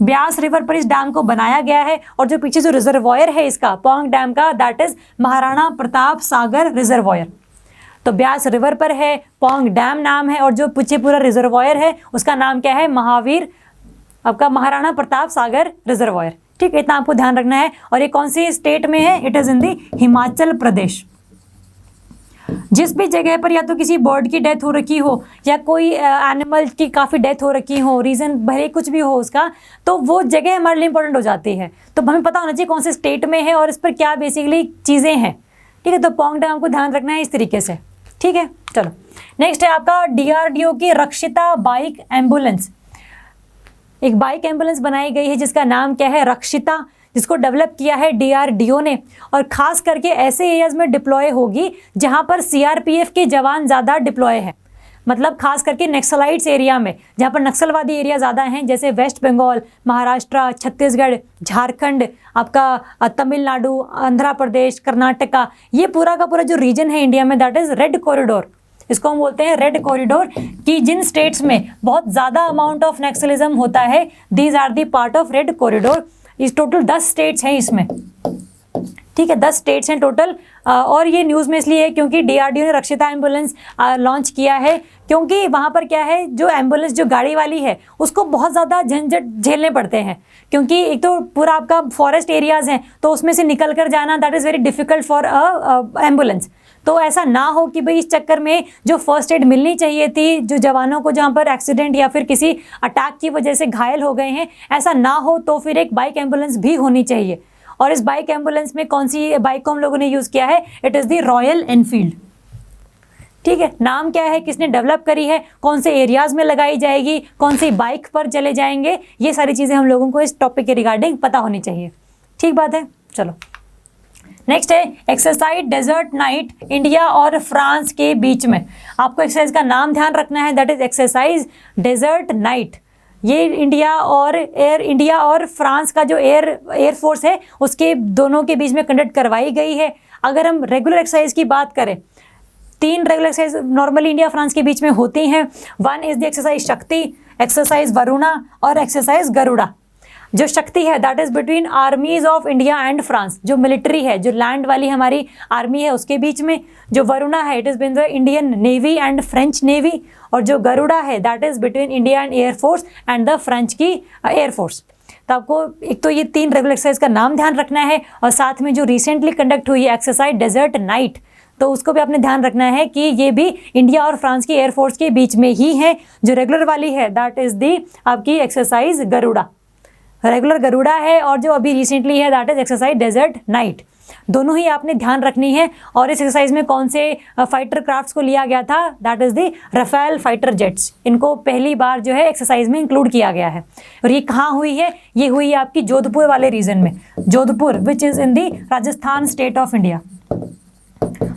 Beas river पर इस डैम को बनाया गया है, और जो पीछे जो रिजर्वॉयर है इसका पोंग डैम का, that is Maharana Pratap Sagar reservoir. तो ब्यास रिवर पर है, पोंग डैम नाम है, और जो पीछे पूरा रिजर्वॉयर है उसका नाम क्या है, महावीर, आपका महाराणा प्रताप सागर रिजर्वॉयर। ठीक, इतना आपको ध्यान रखना है। और ये कौन सी स्टेट में है, इट इज़ इन दी हिमाचल प्रदेश। जिस भी जगह पर या तो किसी बर्ड की डेथ हो रखी हो या कोई एनिमल की काफ़ी डेथ हो रखी हो, रीज़न भले कुछ भी हो उसका, तो वो जगह हमारे लिए इंपॉर्टेंट हो जाती है। तो हमें पता होना चाहिए कौन से स्टेट में है और इस पर क्या बेसिकली चीज़ें हैं। ठीक है, तो पोंग डैम को ध्यान रखना है इस तरीके से। ठीक है, चलो नेक्स्ट है आपका DRDO की रक्षिता बाइक एम्बुलेंस। एक बाइक एम्बुलेंस बनाई गई है जिसका नाम क्या है, रक्षिता, जिसको डेवलप किया है DRDO ने, और ख़ास करके ऐसे एरियाज़ में डिप्लॉय होगी जहां पर CRPF के जवान ज़्यादा डिप्लॉय हैं। मतलब खास करके नक्सलाइट्स एरिया में, जहां पर नक्सलवादी एरिया ज़्यादा हैं, जैसे वेस्ट बंगाल, महाराष्ट्र, छत्तीसगढ़, झारखंड, आपका तमिलनाडु, आंध्र प्रदेश, कर्नाटका, ये पूरा का पूरा जो रीजन है इंडिया में, दैट इज़ रेड कॉरिडोर। इसको हम बोलते हैं रेड कॉरिडोर, कि जिन स्टेट्स में बहुत ज़्यादा अमाउंट ऑफ नक्सलिज्म होता है, these are the part of red corridor. इस टोटल 10 स्टेट्स हैं इसमें। ठीक है, 10 स्टेट्स हैं टोटल। और ये न्यूज़ में इसलिए है क्योंकि डीआरडीओ ने रक्षिता एम्बुलेंस लॉन्च किया है, क्योंकि वहाँ पर क्या है, जो एम्बुलेंस जो गाड़ी वाली है उसको बहुत ज़्यादा झंझट झेलने पड़ते हैं, क्योंकि एक तो पूरा आपका फॉरेस्ट एरियाज़ हैं, तो उसमें से निकल कर जाना that is very difficult for ambulance. तो ऐसा ना हो कि भाई इस चक्कर में जो फर्स्ट एड मिलनी चाहिए थी, जो जवानों को जहाँ पर एक्सीडेंट या फिर किसी अटैक की वजह से घायल हो गए हैं, ऐसा ना हो, तो फिर एक बाइक एम्बुलेंस भी होनी चाहिए। और इस बाइक एम्बुलेंस में कौन सी बाइक को हम लोगों ने यूज़ किया है, it is the royal Enfield. ठीक है, नाम क्या है, किसने डेवलप करी है, कौन से एरियाज़ में लगाई जाएगी, कौन सी बाइक पर चले जाएंगे, ये सारी चीज़ें हम लोगों को इस टॉपिक के रिगार्डिंग पता होनी चाहिए। ठीक बात है, चलो नेक्स्ट है एक्सरसाइज डेजर्ट नाइट इंडिया और फ्रांस के बीच में। आपको एक्सरसाइज का नाम ध्यान रखना है, that is exercise desert knight. ये इंडिया और फ्रांस का जो एयर फोर्स है उसके दोनों के बीच में कंडक्ट करवाई गई है। अगर हम रेगुलर एक्सरसाइज की बात करें, 3 regular exercise normally India France के बीच में होती हैं। वन इज द एक्सरसाइज शक्ति, एक्सरसाइज वरुणा और एक्सरसाइज गरुड़ा। जो शक्ति है that is between आर्मीज of India and France, जो मिलिट्री है, जो लैंड वाली हमारी आर्मी है उसके बीच में। जो वरुणा है it is between the Indian navy and French navy, और जो गरुड़ा है that is between India and air force and the French की एयरफोर्स। तो आपको एक तो ये 3 रेगुलर एक्सरसाइज का नाम ध्यान रखना है, और साथ में जो रिसेंटली कंडक्ट हुई है एक्सरसाइज डेजर्ट नाइट, तो उसको भी आपने ध्यान रखना है कि ये भी इंडिया और फ्रांस की एयरफोर्स के बीच में ही है। जो रेगुलर वाली है दैट इज दी आपकी एक्सरसाइज गरुड़ा, रेगुलर गरुड़ा है, और जो अभी रिसेंटली है that is exercise desert knight. दोनों ही आपने ध्यान रखनी है। और इस एक्सरसाइज में कौन से फाइटर क्राफ्ट्स को लिया गया था, that is the Rafale fighter jets. इनको पहली बार जो है एक्सरसाइज में इंक्लूड किया गया है। और ये कहाँ हुई है, ये हुई है आपकी जोधपुर वाले रीजन में, Jodhpur which is in the Rajasthan state of India.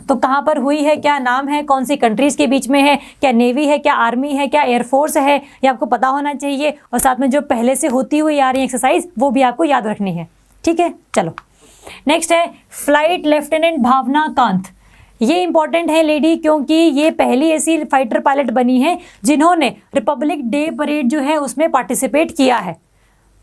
तो कहाँ पर हुई है, क्या नाम है, कौन सी कंट्रीज़ के बीच में है, क्या नेवी है, क्या आर्मी है, क्या एयरफोर्स है, ये आपको पता होना चाहिए। और साथ में जो पहले से होती हुई आ रही है एक्सरसाइज वो भी आपको याद रखनी है। ठीक है, चलो नेक्स्ट है फ्लाइट लेफ्टिनेंट भावना कांत। ये इंपॉर्टेंट है लेडी, क्योंकि ये पहली ऐसी फाइटर पायलट बनी है जिन्होंने रिपब्लिक डे परेड जो है उसमें पार्टिसिपेट किया है,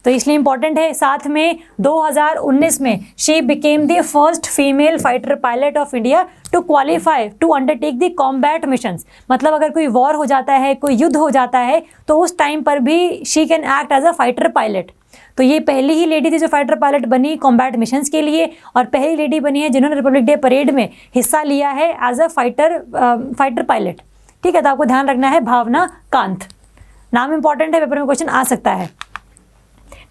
तो इसलिए इंपॉर्टेंट है। साथ में 2019 में she became the first female fighter pilot of India to qualify to undertake the combat missions. मतलब अगर कोई वॉर हो जाता है, कोई युद्ध हो जाता है, तो उस टाइम पर भी she can act as a fighter pilot. तो ये पहली ही लेडी थी जो फाइटर पायलट बनी कॉम्बैट मिशंस के लिए, और पहली लेडी बनी है जिन्होंने रिपब्लिक डे परेड में हिस्सा लिया है एज अ फाइटर पायलट। ठीक है, तो आपको ध्यान रखना है भावना कांत, नाम इंपॉर्टेंट है, पेपर में क्वेश्चन आ सकता है।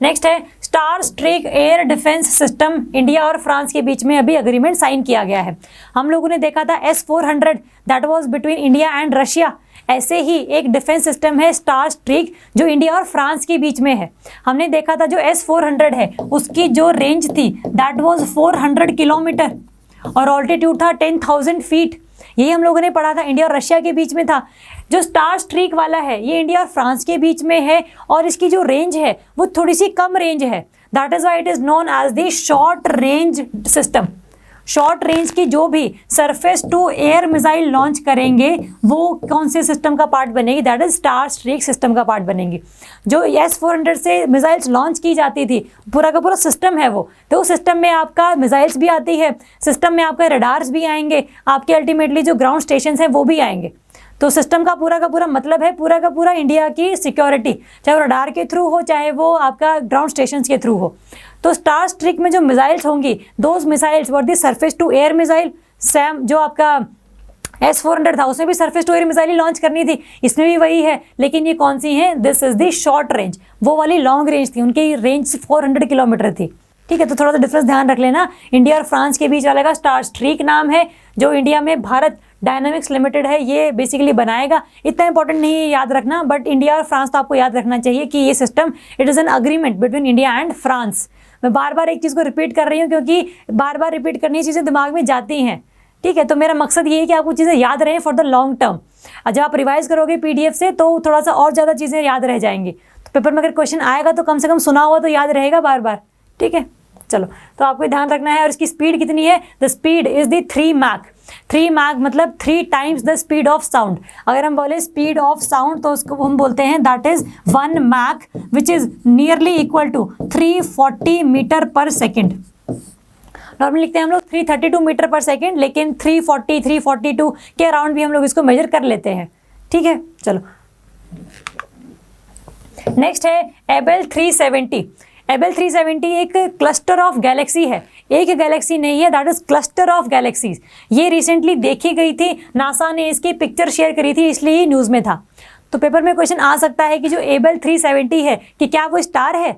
नेक्स्ट है star streak air defence system. India और फ्रांस के बीच में अभी अग्रीमेंट साइन किया गया है। हम लोगों ने देखा था S-400 that was between India and Russia. ऐसे ही एक डिफेंस सिस्टम है स्टार स्ट्रीक जो इंडिया और फ्रांस के बीच में है। हमने देखा था जो S-400 है उसकी जो रेंज थी दैट वाज 400 किलोमीटर और ऑल्टीट्यूड था 10,000 फीट। यही हम लोगों ने पढ़ा था, इंडिया और रशिया के बीच में था। जो स्टार स्ट्रीक वाला है ये इंडिया और फ्रांस के बीच में है, और इसकी जो रेंज है वो थोड़ी सी कम रेंज है, that is why it is known as the short range system. Short range की जो भी surface to air missile launch करेंगे वो कौन से सिस्टम का पार्ट बनेगी, that is star streak system का पार्ट बनेगी। जो S-400 से मिसाइल्स लॉन्च की जाती थी पूरा का पूरा सिस्टम है वो, तो उस सिस्टम में आपका मिसाइल्स भी आती है, सिस्टम में आपका रडार्स भी आएंगे, आपके अल्टीमेटली जो ग्राउंड स्टेशन हैं वो भी आएंगे। तो सिस्टम का पूरा मतलब है पूरा का पूरा इंडिया की सिक्योरिटी, चाहे वो रडार के थ्रू हो चाहे वो आपका ग्राउंड स्टेशन के थ्रू हो। तो स्टार स्ट्रीक में जो मिसाइल्स होंगी those missiles were the surface to air missile. SAM जो आपका S-400 था उसमें भी सरफेस टू एयर मिसाइल ही लॉन्च करनी थी, इसमें भी वही है, लेकिन ये कौन सी है, this is the short range. वो वाली लॉन्ग रेंज थी, उनकी रेंज 400 किलोमीटर थी। ठीक है, तो थोड़ा सा डिफरेंस ध्यान रख लेना। इंडिया और फ्रांस के बीच वाले का स्टार स्ट्रीक नाम है, जो इंडिया में भारत डायनामिक्स लिमिटेड है ये बेसिकली बनाएगा। इतना इंपॉर्टेंट नहीं है याद रखना, बट इंडिया और फ्रांस तो आपको याद रखना चाहिए कि ये system it is an agreement between India and France. मैं बार बार एक चीज़ को रिपीट कर रही हूँ क्योंकि बार बार रिपीट करनी चीज़ें दिमाग में जाती हैं। ठीक है, तो मेरा मकसद ये है कि आपको चीज़ें याद रहें फॉर द लॉन्ग टर्म। जब आप रिवाइज करोगे PDF से तो थोड़ा सा और ज़्यादा चीज़ें याद रह जाएंगी। तो पेपर में अगर क्वेश्चन आएगा तो कम से कम सुना हुआ तो याद रहेगा बार बार। ठीक है, चलो तो आपको ध्यान रखना है। और इसकी स्पीड कितनी है, the speed is the 3 Mach. 3 Mach मतलब 3 times the speed of sound. अगर हम बोले स्पीड ऑफ साउंड तो उसको हम बोलते हैं that is 1 Mach which is nearly equal to 340 metre per second. Normally लिखते हैं हम लोग 332 मीटर पर सेकेंड, लेकिन 340 342 के अराउंड भी हम लोग इसको मेजर कर लेते हैं। ठीक है, चलो नेक्स्ट है एबेल 370। एबेल 370 एक क्लस्टर ऑफ गैलेक्सी है, एक गैलेक्सी नहीं है, that is cluster of galaxies. ये रिसेंटली देखी गई थी, नासा ने इसकी पिक्चर शेयर करी थी, इसलिए ये न्यूज़ में था। तो पेपर में क्वेश्चन आ सकता है कि जो एबेल 370 है कि क्या वो स्टार है,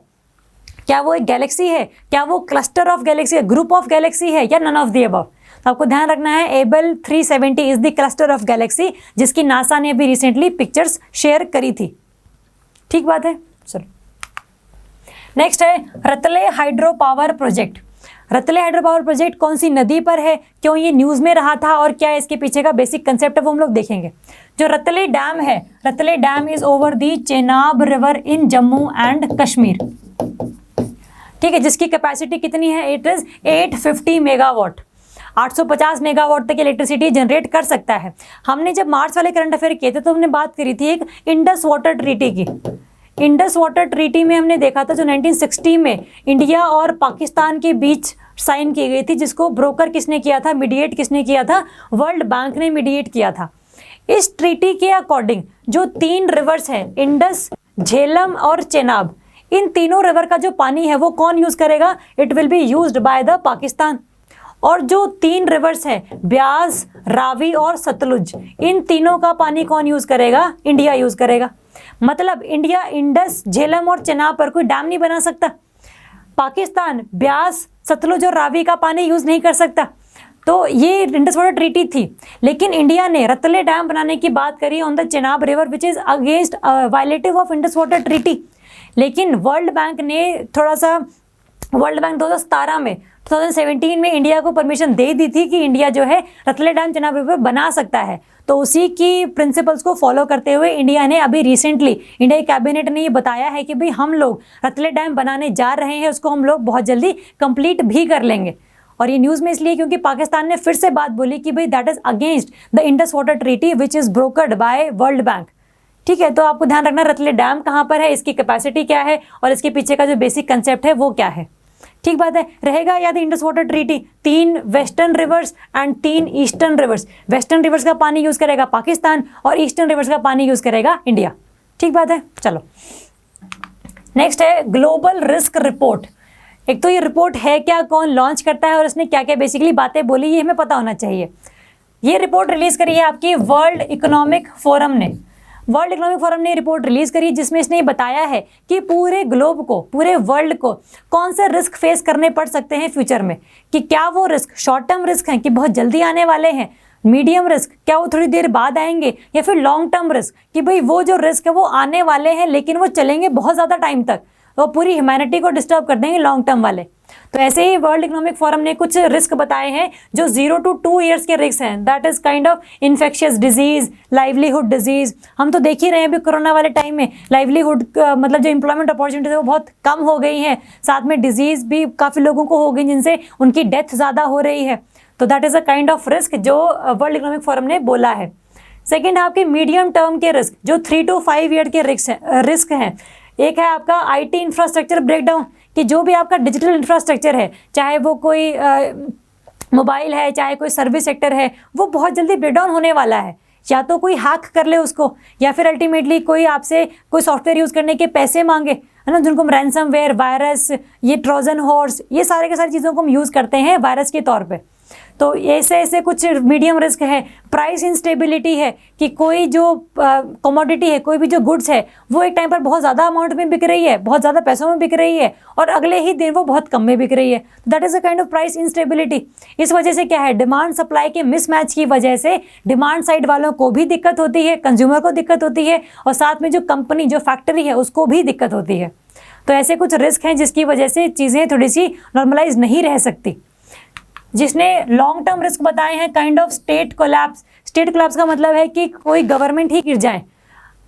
क्या वो एक गैलेक्सी है, क्या वो क्लस्टर ऑफ गैलेक्सी है, ग्रुप ऑफ गैलेक्सी है, या नन ऑफ द अबव। तो आपको ध्यान रखना है Abel 370 is the cluster of Galaxy, जिसकी नासा ने अभी रिसेंटली पिक्चर्स शेयर करी थी। ठीक बात है, चलो नेक्स्ट है Ratle hydro power project. Ratle hydro power project कौन सी नदी पर है, क्यों ये न्यूज़ में रहा था, और क्या इसके पीछे का बेसिक कंसेप्ट है वो हम लोग देखेंगे। जो रतले डैम है, Ratle dam is over the Chenab river in Jammu and Kashmir. ठीक है, जिसकी कैपेसिटी कितनी है, इट इज 850 मेगावाट, 850 मेगावाट तक इलेक्ट्रिसिटी जनरेट कर सकता है। हमने जब मार्च वाले करंट अफेयर किए थे तो हमने बात करी थी एक इंडस वाटर ट्रीटी की। इंडस वाटर ट्रीटी में हमने देखा था जो 1960 में इंडिया और पाकिस्तान के बीच साइन की गई थी, जिसको ब्रोकर किसने किया था, मीडिएट किसने किया था, वर्ल्ड बैंक ने मीडिएट किया था। इस ट्रीटी के अकॉर्डिंग जो 3 रिवर्स हैं, इंडस, झेलम और चेनाब, इन तीनों रिवर का जो पानी है वो कौन यूज करेगा, it will be used by the Pakistan. और जो 3 रिवर्स हैं, ब्यास, रावी और सतलुज, इन तीनों का पानी कौन यूज करेगा, इंडिया यूज करेगा। मतलब इंडिया इंडस, झेलम और चेनाब पर कोई डैम नहीं बना सकता, पाकिस्तान ब्यास, सतलुज और रावी का पानी यूज नहीं कर सकता। तो ये इंडस वाटर ट्रीटी थी, लेकिन इंडिया ने रतले डैम बनाने की बात करी on the Chenab river which is against violative of Indus water treaty. लेकिन वर्ल्ड बैंक ने थोड़ा सा, वर्ल्ड बैंक 2017 में इंडिया को परमिशन दे दी थी कि इंडिया जो है रतले डैम चेनाब रिवर बना सकता है। तो उसी की प्रिंसिपल्स को फॉलो करते हुए इंडिया ने अभी रिसेंटली, इंडिया कैबिनेट ने ये बताया है कि भाई हम लोग रतले डैम बनाने जा रहे हैं, उसको हम लोग बहुत जल्दी कंप्लीट भी कर लेंगे। और ये न्यूज़ में इसलिए क्योंकि पाकिस्तान ने फिर से बात बोली कि भाई that is against the Indus water treaty which is brokered by World Bank. ठीक है, तो आपको ध्यान रखना रतले डैम कहाँ पर है, इसकी कैपेसिटी क्या है और इसके पीछे का जो बेसिक कंसेप्ट है वो क्या है। ठीक बात है, रहेगा याद Indus water treaty, 3 western rivers and 3 eastern reverse. Western rivers का पानी यूज करेगा पाकिस्तान और ईस्टर्न रिवर्स का पानी यूज करेगा इंडिया। ठीक बात है, चलो नेक्स्ट है ग्लोबल रिस्क रिपोर्ट। एक तो ये रिपोर्ट है क्या, कौन लॉन्च करता है और इसने क्या क्या बेसिकली बातें बोली, ये हमें पता होना चाहिए। ये रिपोर्ट रिलीज करी है आपकी वर्ल्ड इकोनॉमिक फोरम ने। वर्ल्ड इकोनॉमिक फोरम ने रिपोर्ट रिलीज करी जिसमें इसने बताया है कि पूरे ग्लोब को, पूरे वर्ल्ड को कौन से रिस्क फेस करने पड़ सकते हैं फ्यूचर में, कि क्या वो रिस्क शॉर्ट टर्म रिस्क हैं कि बहुत जल्दी आने वाले हैं, मीडियम रिस्क क्या वो थोड़ी देर बाद आएंगे, या फिर लॉन्ग टर्म रिस्क कि भाई वो जो रिस्क है वो आने वाले हैं लेकिन वो चलेंगे बहुत ज़्यादा टाइम तक, वो पूरी ह्यूमैनिटी को डिस्टर्ब कर देंगे लॉन्ग टर्म वाले। तो ऐसे ही वर्ल्ड इकोनॉमिक फोरम ने कुछ रिस्क बताए हैं जो 0 to 2 ईयर्स के रिस्क हैं, that is kind of infectious disease, livelihood disease. हम तो देख ही रहे हैं अभी कोरोना वाले टाइम में लाइवलीहुड मतलब जो एम्प्लॉयमेंट अपॉर्चुनिटीज है वो बहुत कम हो गई हैं, साथ में डिजीज भी काफ़ी लोगों को हो गई जिनसे उनकी डेथ ज़्यादा हो रही है। तो that is a kind of risk जो वर्ल्ड इकोनॉमिक फोरम ने बोला है। सेकेंड है आपके मीडियम टर्म के रिस्क जो 3 to 5 ईयर के रिस्क हैं। एक है आपका आईटी इंफ्रास्ट्रक्चर ब्रेकडाउन, कि जो भी आपका डिजिटल इंफ्रास्ट्रक्चर है, चाहे वो कोई मोबाइल है, चाहे कोई सर्विस सेक्टर है, वो बहुत जल्दी ब्रेकडाउन होने वाला है। या तो कोई हैक कर ले उसको, या फिर अल्टीमेटली कोई आपसे कोई सॉफ्टवेयर यूज़ करने के पैसे मांगे, है ना, जिनको हम रैंसमवेयर, वायरस, ये ट्रोजन हॉर्स, ये सारे के सारी चीज़ों को हम यूज़ करते हैं वायरस के तौर पे। तो ऐसे ऐसे कुछ मीडियम रिस्क है। प्राइस इंस्टेबिलिटी है कि कोई जो कमोडिटी है, कोई भी जो गुड्स है वो एक टाइम पर बहुत ज़्यादा अमाउंट में बिक रही है, बहुत ज़्यादा पैसों में बिक रही है, और अगले ही दिन वो बहुत कम में बिक रही है। That is a kind of price instability. इस वजह से क्या है, डिमांड सप्लाई के मिसमैच की वजह से डिमांड साइड वालों को भी दिक्कत होती है, कंज्यूमर को दिक्कत होती है, और साथ में जो कंपनी, जो फैक्ट्री है उसको भी दिक्कत होती है। तो ऐसे कुछ रिस्क हैं जिसकी वजह से चीज़ें थोड़ी सी नॉर्मलाइज नहीं रह सकती। जिसने लॉन्ग टर्म रिस्क बताए हैं kind of state collapse. State collapse का मतलब है कि कोई गवर्नमेंट ही गिर जाए,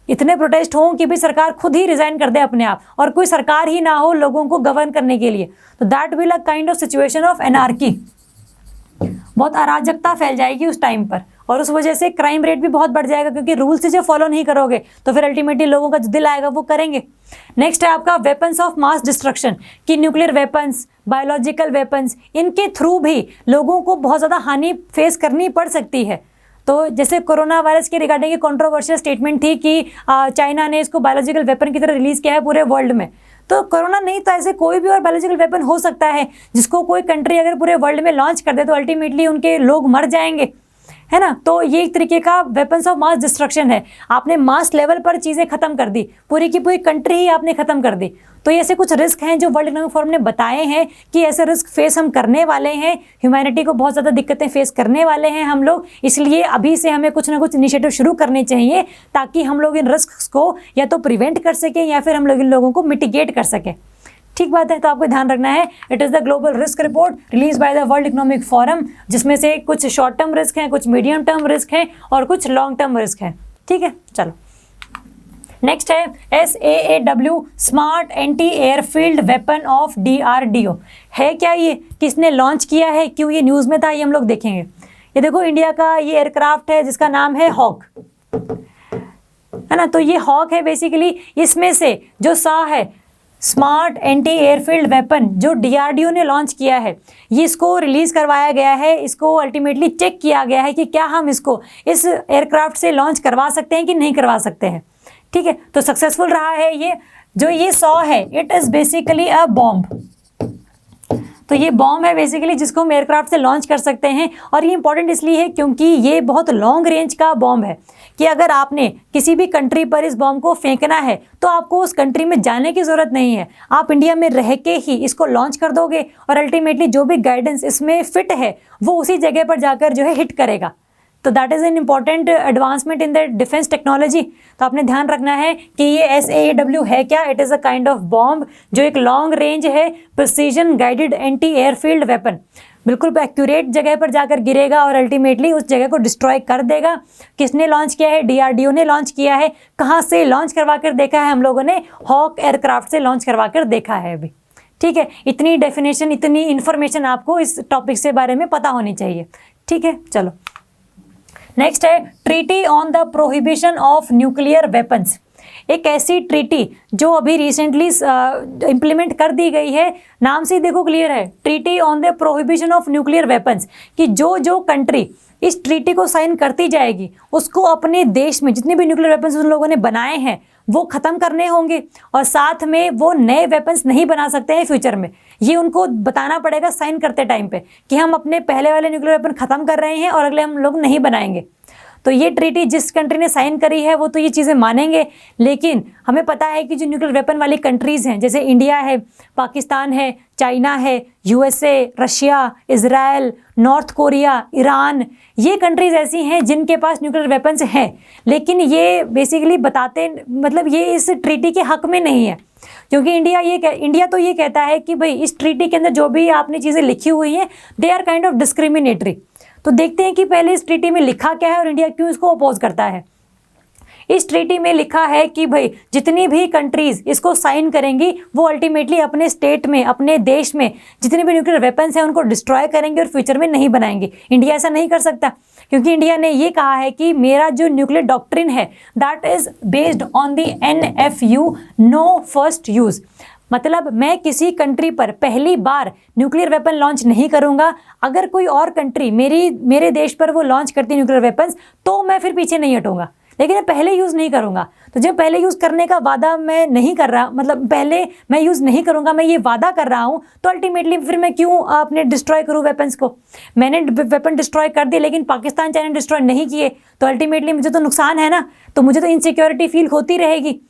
इतने प्रोटेस्ट हों कि भी सरकार खुद ही रिजाइन कर दे अपने आप, और कोई सरकार ही ना हो लोगों को गवर्न करने के लिए। तो that will a kind of situation of anarchy, बहुत अराजकता फैल जाएगी उस टाइम पर, और उस वजह से क्राइम रेट भी बहुत बढ़ जाएगा, क्योंकि रूल से जब फॉलो नहीं करोगे तो फिर अल्टीमेटली लोगों का जो दिल आएगा वो करेंगे। नेक्स्ट है आपका वेपन्स ऑफ मास डिस्ट्रक्शन, कि न्यूक्लियर वेपन्स, बायोलॉजिकल वेपन्स, इनके थ्रू भी लोगों को बहुत ज़्यादा हानि फेस करनी पड़ सकती है। तो जैसे कोरोना वायरस के रिगार्डिंग ये कंट्रोवर्शियल स्टेटमेंट थी कि चाइना ने इसको बायोलॉजिकल वेपन की तरह रिलीज़ किया है पूरे वर्ल्ड में। तो कोरोना नहीं तो ऐसे कोई भी और बायोलॉजिकल वेपन हो सकता है जिसको कोई कंट्री अगर पूरे वर्ल्ड में लॉन्च कर दे तो अल्टीमेटली उनके लोग मर जाएंगे, है ना। तो ये एक तरीके का वेपन्स ऑफ मास डिस्ट्रक्शन है। आपने मास लेवल पर चीज़ें खत्म कर दी, पूरी की पूरी कंट्री ही आपने खत्म कर दी। तो ये ऐसे कुछ रिस्क हैं जो वर्ल्ड इकोनॉमिक फोरम ने बताए हैं कि ऐसे रिस्क फेस हम करने वाले हैं, ह्यूमैनिटी को बहुत ज़्यादा दिक्कतें फेस करने वाले हैं हम लोग। इसलिए अभी से हमें कुछ ना कुछ इनिशिएटिव शुरू करने चाहिए ताकि हम लोग इन रिस्क को या तो प्रिवेंट कर सकें या फिर हम लोग इन लोगों को मिटिगेट कर सकें। ठीक बात है। तो आपको ध्यान रखना है, it is the global risk report release by the world economic forum, जिसमें से कुछ शॉर्ट टर्म रिस्क हैं, कुछ मीडियम टर्म रिस्क हैं और कुछ लॉन्ग टर्म रिस्क हैं। ठीक है, चलो नेक्स्ट है SAAW smart anti airfield weapon of DRDO। है क्या ये, किसने लॉन्च किया है, क्यों ये न्यूज़ में था, ये हम लोग देखेंगे। ये देखो इंडिया का ये एयरक्राफ्ट है जिसका नाम है हॉक, है ना। तो ये हॉक है बेसिकली, इसमें से जो सा है स्मार्ट एंटी एयरफील्ड वेपन जो DRDO ने लॉन्च किया है, ये इसको रिलीज़ करवाया गया है। इसको अल्टीमेटली चेक किया गया है कि क्या हम इसको इस एयरक्राफ्ट से लॉन्च करवा सकते हैं कि नहीं करवा सकते हैं। ठीक है, तो सक्सेसफुल रहा है ये। जो ये 100 है, it is basically a bomb. तो ये बॉम्ब है बेसिकली जिसको हम एयरक्राफ्ट से लॉन्च कर सकते हैं। और ये इंपॉर्टेंट इसलिए है क्योंकि ये बहुत लॉन्ग रेंज का बॉम्ब है कि अगर आपने किसी भी कंट्री पर इस बॉम्ब को फेंकना है तो आपको उस कंट्री में जाने की ज़रूरत नहीं है, आप इंडिया में रह के ही इसको लॉन्च कर दोगे और अल्टीमेटली जो भी गाइडेंस इसमें फिट है वो उसी जगह पर जाकर जो है हिट करेगा। तो that is an important advancement in the defence technology. तो आपने ध्यान रखना है कि ये SAAW है क्या, it is a kind of bomb जो एक लॉन्ग रेंज है, precision guided anti airfield weapon, बिल्कुल एक्यूरेट जगह पर जाकर गिरेगा और अल्टीमेटली उस जगह को डिस्ट्रॉय कर देगा। किसने लॉन्च किया है, DRDO ने लॉन्च किया है। कहाँ से लॉन्च करवा कर देखा है हम लोगों ने, हॉक एयरक्राफ्ट से लॉन्च करवा कर देखा है अभी। ठीक है, इतनी डेफिनेशन, इतनी इन्फॉर्मेशन आपको इस टॉपिक से बारे में पता होनी चाहिए। ठीक है, चलो नेक्स्ट है treaty on the prohibition of nuclear weapons. एक ऐसी ट्रीटी जो अभी रिसेंटली इम्प्लीमेंट कर दी गई है, नाम से देखो क्लियर है, treaty on the prohibition of nuclear weapons, कि जो कंट्री इस ट्रीटी को साइन करती जाएगी उसको अपने देश में जितने भी न्यूक्लियर वेपन्स उन लोगों ने बनाए हैं वो ख़त्म करने होंगे और साथ में वो नए वेपन्स नहीं बना सकते हैं फ्यूचर में। ये उनको बताना पड़ेगा साइन करते टाइम पे कि हम अपने पहले वाले न्यूक्लियर वेपन ख़त्म कर रहे हैं और अगले हम लोग नहीं बनाएंगे। तो ये ट्रीटी जिस कंट्री ने साइन करी है वो तो ये चीज़ें मानेंगे, लेकिन हमें पता है कि जो न्यूक्लियर वेपन वाली कंट्रीज़ हैं जैसे इंडिया है, पाकिस्तान है, चाइना है, USA, Russia, Israel, north Korea, Iran, ये कंट्रीज़ ऐसी हैं जिनके पास न्यूक्लियर वेपन्स हैं, लेकिन ये बेसिकली बताते मतलब ये इस ट्रीटी के हक़ में नहीं है, क्योंकि इंडिया तो ये कहता है कि भाई इस ट्रीटी के अंदर जो भी आपने चीज़ें लिखी हुई हैं they are kind of discriminatory. तो देखते हैं कि पहले इस ट्रीटी में लिखा क्या है और इंडिया क्यों इसको अपोज करता है। इस ट्रीटी में लिखा है कि भाई जितनी भी कंट्रीज़ इसको साइन करेंगी वो अल्टीमेटली अपने स्टेट में, अपने देश में जितने भी न्यूक्लियर वेपन्स हैं उनको डिस्ट्रॉय करेंगे और फ्यूचर में नहीं बनाएंगे। इंडिया ऐसा नहीं कर सकता क्योंकि इंडिया ने ये कहा है कि मेरा जो न्यूक्लियर डॉक्ट्रिन है that is based on the NFU, no first use. मतलब मैं किसी कंट्री पर पहली बार न्यूक्लियर वेपन लॉन्च नहीं करूंगा। अगर कोई और कंट्री मेरे देश पर वो लॉन्च करती है न्यूक्लियर वेपन्स तो मैं फिर पीछे नहीं हटूंगा, लेकिन मैं पहले यूज़ नहीं करूंगा। तो जब पहले यूज़ करने का वादा मैं नहीं कर रहा, मतलब पहले मैं यूज़ नहीं करूंगा, मैं ये वादा कर रहा हूं, तो अल्टीमेटली फिर मैं क्यों अपने डिस्ट्रॉय करूं वेपन्स को। मैंने वेपन डिस्ट्रॉय कर दिए लेकिन पाकिस्तान, चाइना डिस्ट्रॉय नहीं किए, तो अल्टीमेटली मुझे तो नुकसान है ना, तो मुझे तो इनसिक्योरिटी फील होती रहेगी।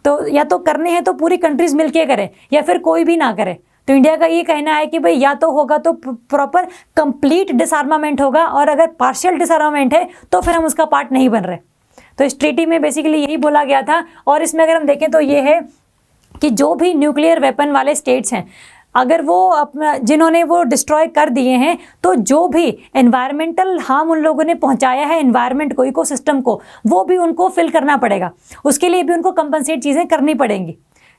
तो या तो करने हैं तो पूरी कंट्रीज़ मिलके करें या फिर कोई भी ना करे। तो इंडिया का ये कहना है कि भाई या तो होगा तो प्रॉपर कंप्लीट डिसआर्मामेंट होगा और अगर पार्शियल डिसआर्मामेंट है तो फिर हम उसका पार्ट नहीं बन रहे। तो इस ट्रीटी में बेसिकली यही बोला गया था। और इसमें अगर हम देखें तो ये है कि जो भी न्यूक्लियर वेपन वाले स्टेट्स हैं अगर वो अपना जिन्होंने वो डिस्ट्रॉय कर दिए हैं तो जो भी एनवायरमेंटल हार्म उन लोगों ने पहुंचाया है एनवायरमेंट को, इकोसिस्टम को, वो भी उनको फिल करना पड़ेगा, उसके लिए भी उनको कंपनसेट चीज़ें करनी पड़ेंगी।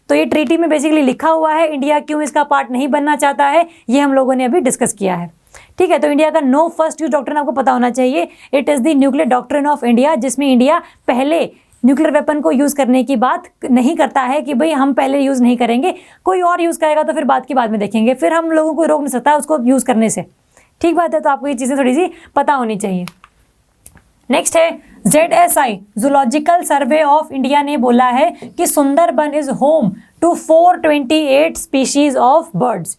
तो ये ट्रीटी में बेसिकली लिखा हुआ है। इंडिया क्यों इसका पार्ट नहीं बनना चाहता है ये हम लोगों ने अभी डिस्कस किया है। ठीक है, तो इंडिया का नो फर्स्ट यूज डॉक्ट्रिन आपको पता होना चाहिए। It is the nuclear doctrine of India, जिसमें इंडिया पहले न्यूक्लियर वेपन को यूज़ करने की बात नहीं करता है कि भाई हम पहले यूज़ नहीं करेंगे, कोई और यूज़ करेगा तो फिर बात की बाद में देखेंगे, फिर हम लोगों को रोक नहीं सकता उसको यूज़ करने से। ठीक बात है, तो आपको ये चीज़ें थोड़ी सी पता होनी चाहिए। नेक्स्ट है ZSI Zoological Survey of India ने बोला है कि Sundarban is home to 428 species of birds.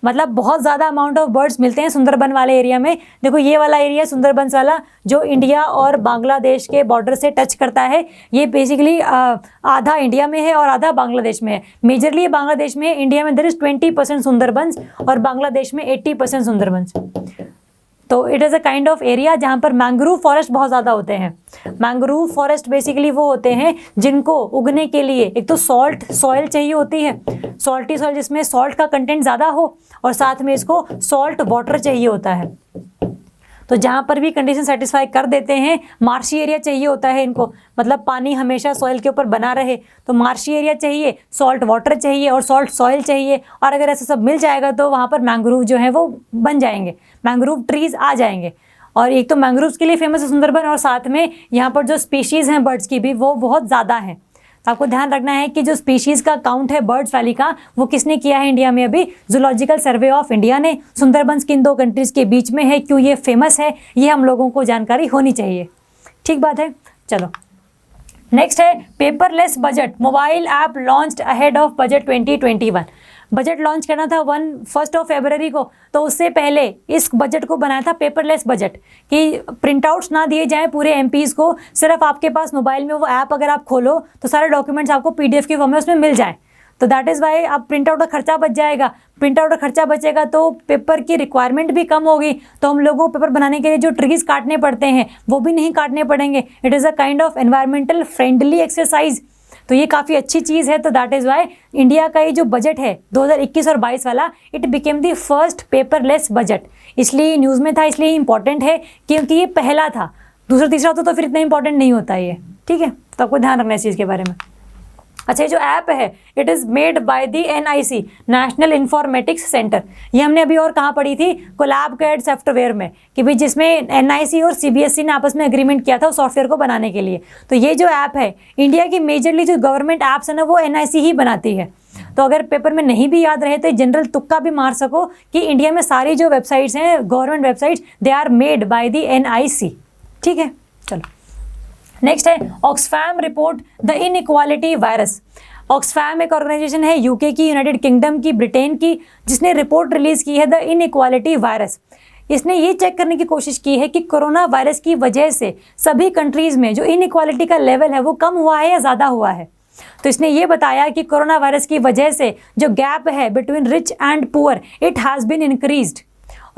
मतलब बहुत ज़्यादा अमाउंट ऑफ बर्ड्स मिलते हैं सुंदरबन वाले एरिया में। देखो ये वाला एरिया सुंदरबन वाला जो इंडिया और बांग्लादेश के बॉर्डर से टच करता है, ये बेसिकली आधा इंडिया में है और आधा बांग्लादेश में है। मेजरली बांग्लादेश में है, इंडिया में देयर इज 20% सुंदरबंस और बांग्लादेश में 80% सुंदरबंस। तो it is a kind of area जहाँ पर मैंग्रोव फॉरेस्ट बहुत ज़्यादा होते हैं। मैंग्रोव फॉरेस्ट बेसिकली वो होते हैं जिनको उगने के लिए एक तो सॉल्ट सॉइल चाहिए होती है, सॉल्टी सॉइल जिसमें सॉल्ट का कंटेंट ज़्यादा हो, और साथ में इसको सॉल्ट वाटर चाहिए होता है। तो जहाँ पर भी कंडीशन सेटिस्फाई कर देते हैं, मार्शी एरिया चाहिए होता है इनको, मतलब पानी हमेशा सॉइल के ऊपर बना रहे, तो मार्शी एरिया चाहिए, सॉल्ट वाटर चाहिए और सॉल्ट सॉइल चाहिए। और अगर ऐसा सब मिल जाएगा तो वहाँ पर मैंग्रोव जो है वो बन जाएंगे, मैंग्रोव ट्रीज आ जाएंगे। और एक तो मैंग्रोव्स के लिए फेमस है सुंदरबन, और साथ में यहाँ पर जो स्पीशीज़ हैं बर्ड्स की भी वो बहुत ज़्यादा हैं। तो आपको ध्यान रखना है कि जो स्पीशीज़ का काउंट है बर्ड्स वाली का, वो किसने किया है इंडिया में? अभी जूलॉजिकल सर्वे ऑफ इंडिया ने। सुंदरबंस किन दो कंट्रीज़ के बीच में है, क्यों ये फेमस है, ये हम लोगों को जानकारी होनी चाहिए। ठीक बात है, चलो नेक्स्ट है paperless budget, mobile app launched ahead of budget 2021। Budget launch करना था 1 फरवरी को, तो उससे पहले इस बजट को बनाया था पेपरलेस बजट, कि प्रिंट आउट्स ना दिए जाएं पूरे एमपीज़ को, सिर्फ आपके पास मोबाइल में वो ऐप अगर आप खोलो तो सारे डॉक्यूमेंट्स आपको PDF के फॉर्म में उसमें मिल जाएं। तो दैट इज़ वाई अब प्रिंट आउट का खर्चा बच जाएगा। प्रिंट आउट का खर्चा बचेगा तो पेपर की रिक्वायरमेंट भी कम होगी, तो हम लोगों को पेपर बनाने के लिए जो ट्रीज काटने पड़ते हैं वो भी नहीं काटने पड़ेंगे। It is a kind of environmental friendly exercise, तो ये काफ़ी अच्छी चीज़ है। तो दैट इज़ वाई इंडिया का ये जो बजट है 2021 और 22 वाला, it became the first paperless budget. इसलिए न्यूज़ में था, इसलिए इंपॉर्टेंट है क्योंकि ये पहला था। दूसरा तीसरा होता तो फिर इतना इंपॉर्टेंट नहीं होता ये। ठीक है, तो आपको ध्यान रखना है इस चीज़ के बारे में। अच्छा, ये जो ऐप है it is made by the NIC National Informatics centre. ये हमने अभी और कहाँ पढ़ी थी? कोलैब कैड सॉफ्टवेयर में, कि भाई जिसमें NIC और CBSE ने आपस में एग्रीमेंट किया था उस सॉफ्टवेयर को बनाने के लिए। तो ये जो ऐप है, इंडिया की मेजरली जो गवर्नमेंट ऐप्स है ना वो NIC ही बनाती है। तो अगर पेपर में नहीं भी याद रहे तो जनरल तुक्का भी मार सको कि इंडिया में सारी जो वेबसाइट्स हैं government websites, they are made by the NIC। ठीक है, चलो नेक्स्ट है Oxfam report the inequality virus. ऑक्सफैम एक ऑर्गेनाइजेशन है यूके की, यूनाइटेड किंगडम की, ब्रिटेन की, जिसने रिपोर्ट रिलीज की है द इनइक्वालिटी वायरस। इसने ये चेक करने की कोशिश की है कि कोरोना वायरस की वजह से सभी कंट्रीज़ में जो इनइक्वालिटी का लेवल है वो कम हुआ है या ज़्यादा हुआ है। तो इसने ये बताया कि कोरोना वायरस की वजह से जो गैप है between rich and poor, it has been increased.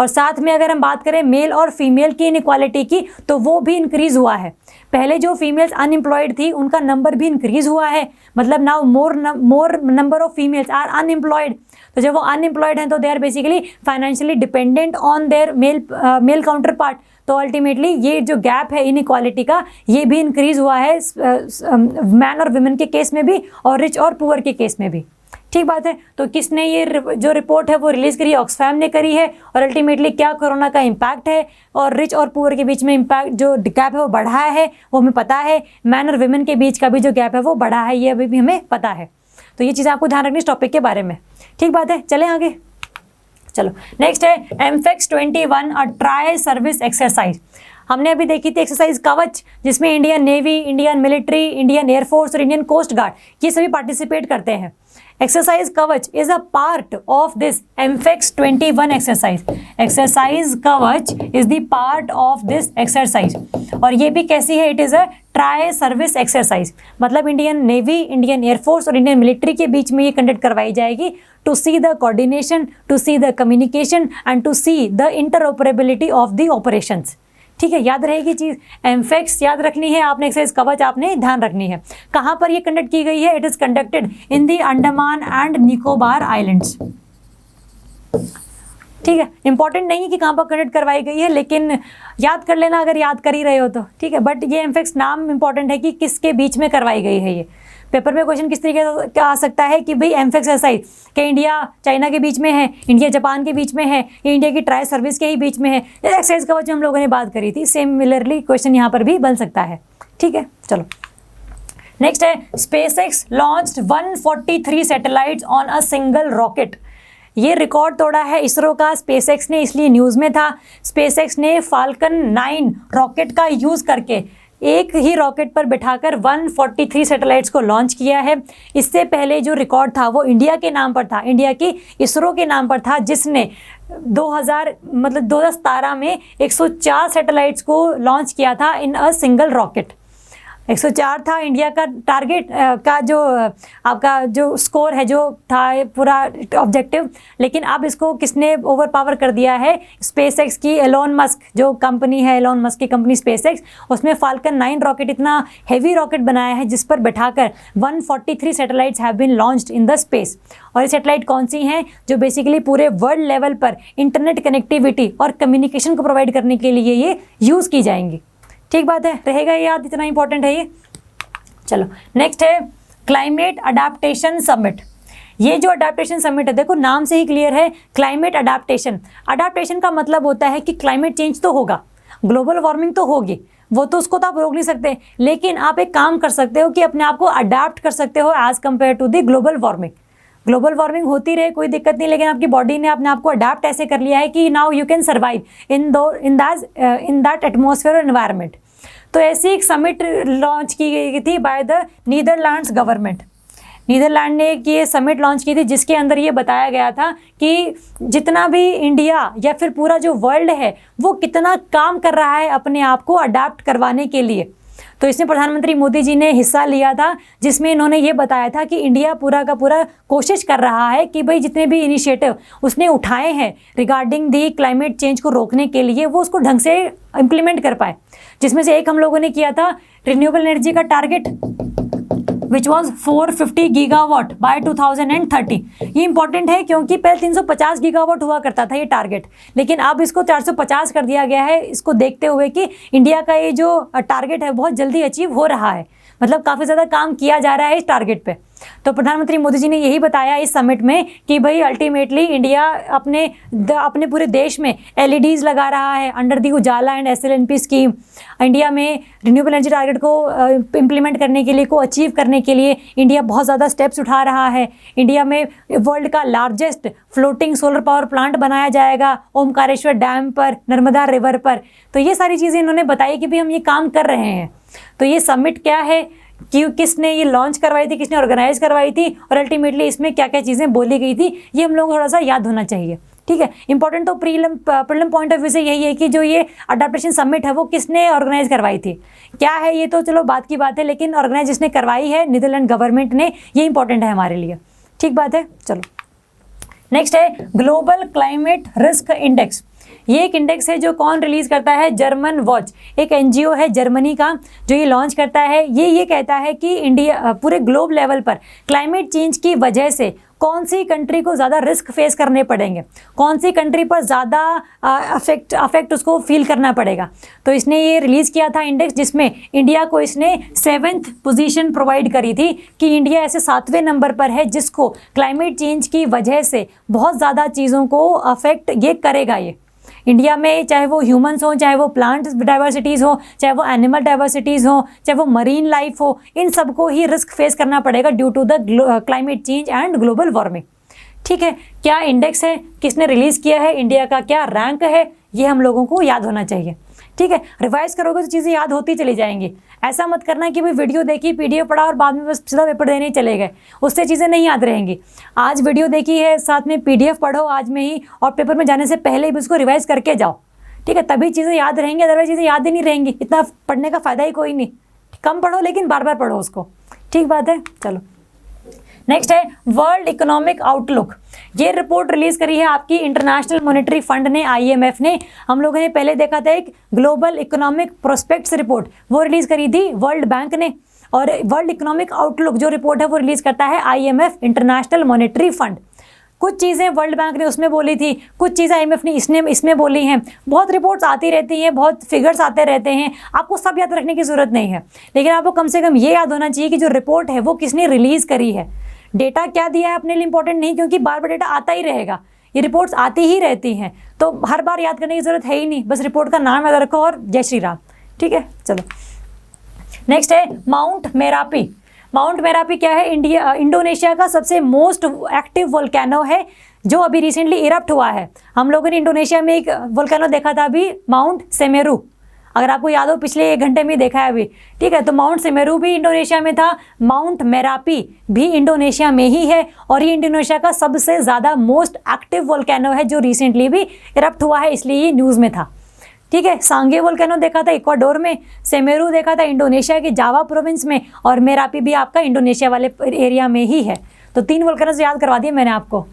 और साथ में अगर हम बात करें मेल और फीमेल की इनइक्वालिटी की, तो वो भी इंक्रीज़ हुआ है। पहले जो फीमेल्स अनएम्प्लॉयड थी उनका नंबर भी इंक्रीज़ हुआ है, मतलब now more number of females are unemployed. तो जब वो अनएम्प्लॉयड हैं तो they are basically financially dependent on their male counterpart. तो अल्टीमेटली ये जो गैप है इनइक्वालिटी का, ये भी इंक्रीज़ हुआ है मैन और वुमेन के केस में भी और रिच और पुअर के केस में भी। ठीक बात है। तो किसने ये जो रिपोर्ट है वो रिलीज़ करी है? ऑक्सफैम ने करी है। और अल्टीमेटली क्या कोरोना का इम्पैक्ट है और रिच और पुअर के बीच में इम्पैक्ट जो गैप है वो बढ़ा है, वो हमें पता है। मैन और वुमेन के बीच का भी जो गैप है वो बढ़ा है, ये अभी भी हमें पता है। तो ये चीज़ आपको ध्यान रखनी इस टॉपिक के बारे में। ठीक बात है, चलें आगे। चलो नेक्स्ट है AMPHEX 21 a tri service exercise. हमने अभी देखी थी एक्सरसाइज कवच, जिसमें Indian Navy, Indian military, Indian Air Force और इंडियन कोस्ट गार्ड ये सभी पार्टिसिपेट करते हैं। Exercise Kavach is a part of this AMPHEX 21 exercise. Exercise Kavach is the part of this exercise. और ये भी कैसी है? It is a tri service exercise, मतलब इंडियन नेवी, इंडियन एयरफोर्स और इंडियन मिलिट्री के बीच में ये कंडक्ट करवाई जाएगी to see the coordination, to see the communication and to see the interoperability of the operations. ठीक है, याद रहेगी चीज़। एमफेक्स याद रखनी है आपने, एक्सरसाइज कवच आपने ध्यान रखनी है। कहाँ पर ये कंडक्ट की गई है? It is conducted in the Andaman and Nicobar islands. ठीक है, इंपॉर्टेंट नहीं है कि कहाँ पर कंडक्ट करवाई गई है, लेकिन याद कर लेना अगर याद कर ही रहे हो तो। ठीक है, बट ये एमफेक्स नाम इंपॉर्टेंट है कि किसके बीच में करवाई गई है। ये पेपर में क्वेश्चन किस तरीके का आ सकता है कि भाई एमफेक्स एक्सरसाइज कि इंडिया चाइना के बीच में है, इंडिया जापान के बीच में है, या इंडिया की ट्राई सर्विस के ही बीच में है, एक्सरसाइज का जो हम लोगों ने बात करी थी, सिमिलरली क्वेश्चन यहाँ पर भी बन सकता है। ठीक है, चलो नेक्स्ट है SpaceX launched 143 satellites on a single rocket. ये रिकॉर्ड तोड़ा है इसरो का स्पेसएक्स ने, इसलिए न्यूज़ में था। स्पेसएक्स ने फाल्कन 9 रॉकेट का यूज़ करके एक ही रॉकेट पर बिठाकर 143 सैटेलाइट्स को लॉन्च किया है। इससे पहले जो रिकॉर्ड था वो इंडिया के नाम पर था, इंडिया की इसरो के नाम पर था, जिसने 2017 में 104 सैटेलाइट्स को लॉन्च किया था इन अ सिंगल रॉकेट। 104 था इंडिया का टारगेट का, जो आपका जो स्कोर है, जो था पूरा ऑब्जेक्टिव, लेकिन अब इसको किसने ओवर पावर कर दिया है? स्पेसएक्स की एलोन मस्क जो कंपनी है, एलोन मस्क की कंपनी स्पेसएक्स, उसमें फाल्कन 9 रॉकेट, इतना हैवी रॉकेट बनाया है जिस पर बैठाकर 143 satellites have been launched in the space. और ये सैटेलाइट कौन सी हैं? जो बेसिकली पूरे वर्ल्ड लेवल पर इंटरनेट कनेक्टिविटी और कम्युनिकेशन को प्रोवाइड करने के लिए ये यूज़ की जाएंगी। ठीक बात है, रहेगा याद, इतना इंपॉर्टेंट है ये। चलो नेक्स्ट है क्लाइमेट अडाप्टेशन समिट। ये जो अडाप्टेशन समिट है, देखो नाम से ही क्लियर है, क्लाइमेट अडाप्टेशन। अडाप्टेशन का मतलब होता है कि क्लाइमेट चेंज तो होगा, ग्लोबल वार्मिंग तो होगी, वो तो उसको तो आप रोक नहीं सकते, लेकिन आप एक काम कर सकते हो कि अपने आप को अडाप्ट कर सकते हो as compare to the global warming. Global warming होती रहे कोई दिक्कत नहीं, लेकिन आपकी बॉडी ने अपने आप को अडाप्ट ऐसे कर लिया है कि now you can survive in that atmosphere और एनवायरनमेंट। तो ऐसी एक समिट लॉन्च की गई थी by the Netherlands government. Netherland ने ये समिट लॉन्च की थी, जिसके अंदर ये बताया गया था कि जितना भी इंडिया या फिर पूरा जो वर्ल्ड है वो कितना काम कर रहा है अपने आप को अडाप्ट करवाने के लिए। तो इसमें प्रधानमंत्री मोदी जी ने हिस्सा लिया था, जिसमें इन्होंने ये बताया था कि इंडिया पूरा का पूरा कोशिश कर रहा है कि भाई जितने भी इनिशिएटिव उसने उठाए हैं रिगार्डिंग दी क्लाइमेट चेंज को रोकने के लिए, वो उसको ढंग से इम्प्लीमेंट कर पाए। जिसमें से एक हम लोगों ने किया था रिन्यूएबल एनर्जी का target, which was 450 gigawatt by 2030। ये इंपॉर्टेंट है क्योंकि पहले 350 गीगावाट हुआ करता था ये टारगेट, लेकिन अब इसको 450 कर दिया गया है, इसको देखते हुए कि इंडिया का ये जो टारगेट है बहुत जल्दी अचीव हो रहा है, मतलब काफ़ी ज़्यादा काम किया जा रहा है इस टारगेट पे। तो प्रधानमंत्री मोदी जी ने यही बताया इस समिट में कि भाई अल्टीमेटली इंडिया अपने पूरे देश में एलईडीज़ लगा रहा है under the Ujala and S L N P scheme. India में रिन्यूएबल एनर्जी टारगेट को इम्प्लीमेंट करने के लिए, को अचीव करने के लिए इंडिया बहुत ज़्यादा स्टेप्स उठा रहा है। इंडिया में वर्ल्ड का largest floating solar power plant बनाया जाएगा ओमकारेश्वर डैम पर, नर्मदा रिवर पर। तो ये सारी चीज़ें इन्होंने बताई कि भाई हम ये काम कर रहे हैं। तो ये समिट क्या है, किसने ये लॉन्च करवाई थी, किसने ऑर्गेनाइज करवाई थी, और अल्टीमेटली इसमें क्या क्या चीज़ें बोली गई थी, ये हम लोगों को थोड़ा सा याद होना चाहिए। ठीक है, इंपॉर्टेंट तो प्रीलिम पॉइंट ऑफ व्यू से यही है कि जो ये अडाप्टेशन समिट है वो किसने ऑर्गेनाइज करवाई थी, क्या है ये तो चलो बात की बात है, लेकिन ऑर्गेनाइज जिसने करवाई है नीदरलैंड गवर्नमेंट ने, ये इंपॉर्टेंट है हमारे लिए। ठीक बात है, चलो नेक्स्ट है ग्लोबल क्लाइमेट रिस्क इंडेक्स। ये एक इंडेक्स है जो कौन रिलीज़ करता है? जर्मन वॉच, एक एनजीओ है जर्मनी का जो ये लॉन्च करता है। ये कहता है कि इंडिया पूरे ग्लोब लेवल पर क्लाइमेट चेंज की वजह से कौन सी कंट्री को ज़्यादा रिस्क फेस करने पड़ेंगे, कौन सी कंट्री पर ज़्यादा अफेक्ट उसको फील करना पड़ेगा। तो इसने ये रिलीज़ किया था इंडेक्स, जिसमें इंडिया को इसने 7th पोजीशन प्रोवाइड करी थी कि इंडिया ऐसे 7वें नंबर पर है जिसको क्लाइमेट चेंज की वजह से बहुत ज़्यादा चीज़ों को अफेक्ट ये करेगा। ये इंडिया में चाहे वो ह्यूमंस हो, चाहे वो प्लांट डाइवर्सिटीज़ हो, चाहे वो एनिमल डाइवर्सिटीज़ हो, चाहे वो मरीन लाइफ हो, इन सबको ही रिस्क फेस करना पड़ेगा due to the climate change and global warming. ठीक है, क्या इंडेक्स है, किसने रिलीज़ किया है, इंडिया का क्या रैंक है, ये हम लोगों को याद होना चाहिए। ठीक है, रिवाइज करोगे तो चीज़ें याद होती चली जाएंगी। ऐसा मत करना कि भाई वीडियो देखी, पीडीएफ पढ़ा और बाद में बस सीधा पेपर देने चले गए, उससे चीज़ें नहीं याद रहेंगी। आज वीडियो देखी है, साथ में पीडीएफ पढ़ो आज में ही, और पेपर में जाने से पहले भी उसको रिवाइज करके जाओ। ठीक है, तभी चीज़ें याद रहेंगी, अदरवाइज चीज़ें याद ही नहीं रहेंगी। इतना पढ़ने का फ़ायदा ही कोई नहीं। कम पढ़ो लेकिन बार बार पढ़ो उसको। ठीक बात है, चलो नेक्स्ट है वर्ल्ड इकोनॉमिक आउटलुक। ये रिपोर्ट रिलीज करी है आपकी इंटरनेशनल मॉनेटरी फंड ने, IMF ने। हम लोगों ने पहले देखा था एक ग्लोबल इकोनॉमिक प्रोस्पेक्ट्स रिपोर्ट, वो रिलीज करी थी वर्ल्ड बैंक ने। और वर्ल्ड इकोनॉमिक आउटलुक जो रिपोर्ट है वो रिलीज करता है IMF, इंटरनेशनल मॉनेटरी फंड। कुछ चीज़ें वर्ल्ड बैंक ने उसमें बोली थी, कुछ चीज़ें IMF ने इसमें बोली हैं। बहुत रिपोर्ट्स आती रहती हैं, बहुत फिगर्स आते रहते हैं, आपको सब याद रखने की ज़रूरत नहीं है, लेकिन आपको कम से कम ये याद होना चाहिए कि जो रिपोर्ट है वो किसने रिलीज़ करी है। डेटा क्या दिया है अपने लिए इंपॉर्टेंट नहीं, क्योंकि बार बार डेटा आता ही रहेगा, ये रिपोर्ट्स आती ही रहती हैं, तो हर बार याद करने की ज़रूरत है ही नहीं, बस रिपोर्ट का नाम याद रखो और जय श्री राम। ठीक है, चलो नेक्स्ट है माउंट मेरापी। माउंट मेरापी क्या है? इंडोनेशिया का सबसे मोस्ट एक्टिव वोल्केनो है जो अभी रिसेंटली इरप्ट हुआ है। हम लोगों ने इंडोनेशिया में एक वोल्केनो देखा था अभी, माउंट सेमेरू, अगर आपको याद हो पिछले 1 घंटे में देखा है अभी। ठीक है, तो माउंट सेमेरू भी इंडोनेशिया में था, माउंट मेरापी भी इंडोनेशिया में ही है, और ये इंडोनेशिया का सबसे ज़्यादा मोस्ट एक्टिव वोल्केनो है जो रिसेंटली भी इरप्ट हुआ है, इसलिए ये न्यूज़ में था। ठीक है, सांगे वोल्केनो देखा था इक्वाडोर में, सेमेरू देखा था इंडोनेशिया के जावा प्रोविंस में, और मेरापी भी आपका इंडोनेशिया वाले एरिया में ही है। तो 3 वोल्केनोज याद करवा दिए मैंने आपको।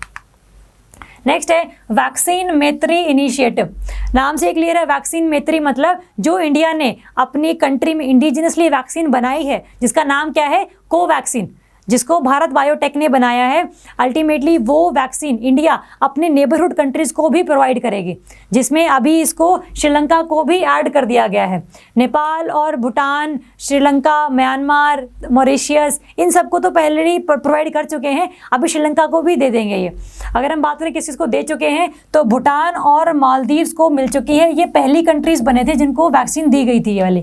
नेक्स्ट है वैक्सीन मैत्री इनिशिएटिव। नाम से क्लियर है, वैक्सीन मैत्री मतलब जो इंडिया ने अपनी कंट्री में इंडिजिनसली वैक्सीन बनाई है, जिसका नाम क्या है? कोवैक्सीन, जिसको भारत बायोटेक ने बनाया है। अल्टीमेटली वो वैक्सीन इंडिया अपने नेबरहुड कंट्रीज को भी प्रोवाइड करेगी, जिसमें अभी इसको श्रीलंका को भी ऐड कर दिया गया है। नेपाल और भूटान, श्रीलंका, म्यांमार, मॉरिशियस, इन सबको तो पहले ही प्रोवाइड कर चुके हैं, अभी श्रीलंका को भी दे देंगे ये। अगर हम बात करें किस चीज़ को दे चुके हैं, तो भूटान और मालदीव्स को मिल चुकी है। ये पहली कंट्रीज बने थे जिनको वैक्सीन दी गई थी ये वाली,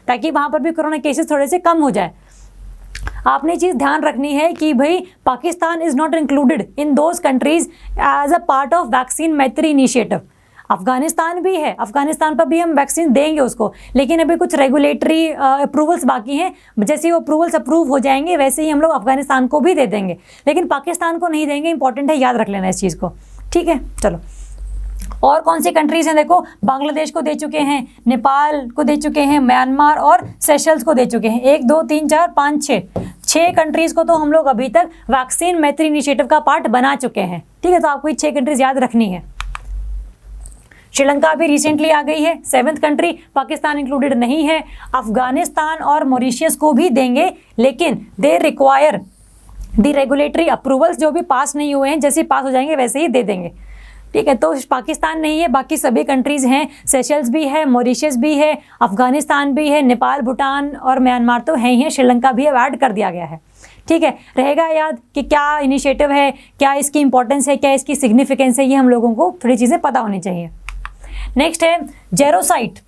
ताकि वहाँ पर भी कोरोना केसेस थोड़े से कम हो जाए। आपने चीज़ ध्यान रखनी है कि भाई Pakistan is not included in those countries as a part of vaccine Maitri initiative. Afghanistan भी है, अफगानिस्तान पर भी हम वैक्सीन देंगे उसको, लेकिन अभी कुछ रेगुलेटरी अप्रूवल्स बाकी हैं। जैसे ही वो अप्रूवल्स अप्रूव हो जाएंगे वैसे ही हम लोग अफगानिस्तान को भी दे देंगे, लेकिन पाकिस्तान को नहीं देंगे। इंपॉर्टेंट है, याद रख लेना इस चीज़ को। ठीक है, चलो और कौन सी कंट्रीज हैं? देखो, बांग्लादेश को दे चुके हैं, नेपाल को दे चुके हैं, म्यांमार और सेशल्स को दे चुके हैं। 1 2 3 4 5 6 कंट्रीज को तो हम लोग अभी तक वैक्सीन मैत्री इनिशिएटिव का पार्ट बना चुके हैं। ठीक है, तो आपको ये 6 कंट्रीज याद रखनी है। श्रीलंका भी रिसेंटली आ गई है, 7th कंट्री, पाकिस्तान इंक्लूडेड नहीं है। अफगानिस्तान और मॉरिशियस को भी देंगे, लेकिन they require the regulatory approvals, जो भी पास नहीं हुए हैं, जैसे पास हो जाएंगे वैसे ही दे देंगे। ठीक है, तो पाकिस्तान नहीं है, बाकी सभी कंट्रीज़ हैं, सेशल्स भी है, मॉरिशस भी है, अफगानिस्तान भी है, नेपाल, भूटान और म्यांमार तो हैं ही हैं, श्रीलंका भी अब ऐड कर दिया गया है। ठीक है, रहेगा याद कि क्या इनिशिएटिव है, क्या इसकी इंपॉर्टेंस है, क्या इसकी सिग्निफिकेंस है, ये हम लोगों को थोड़ी चीज़ें पता होनी चाहिए। नेक्स्ट है जेरोसाइट।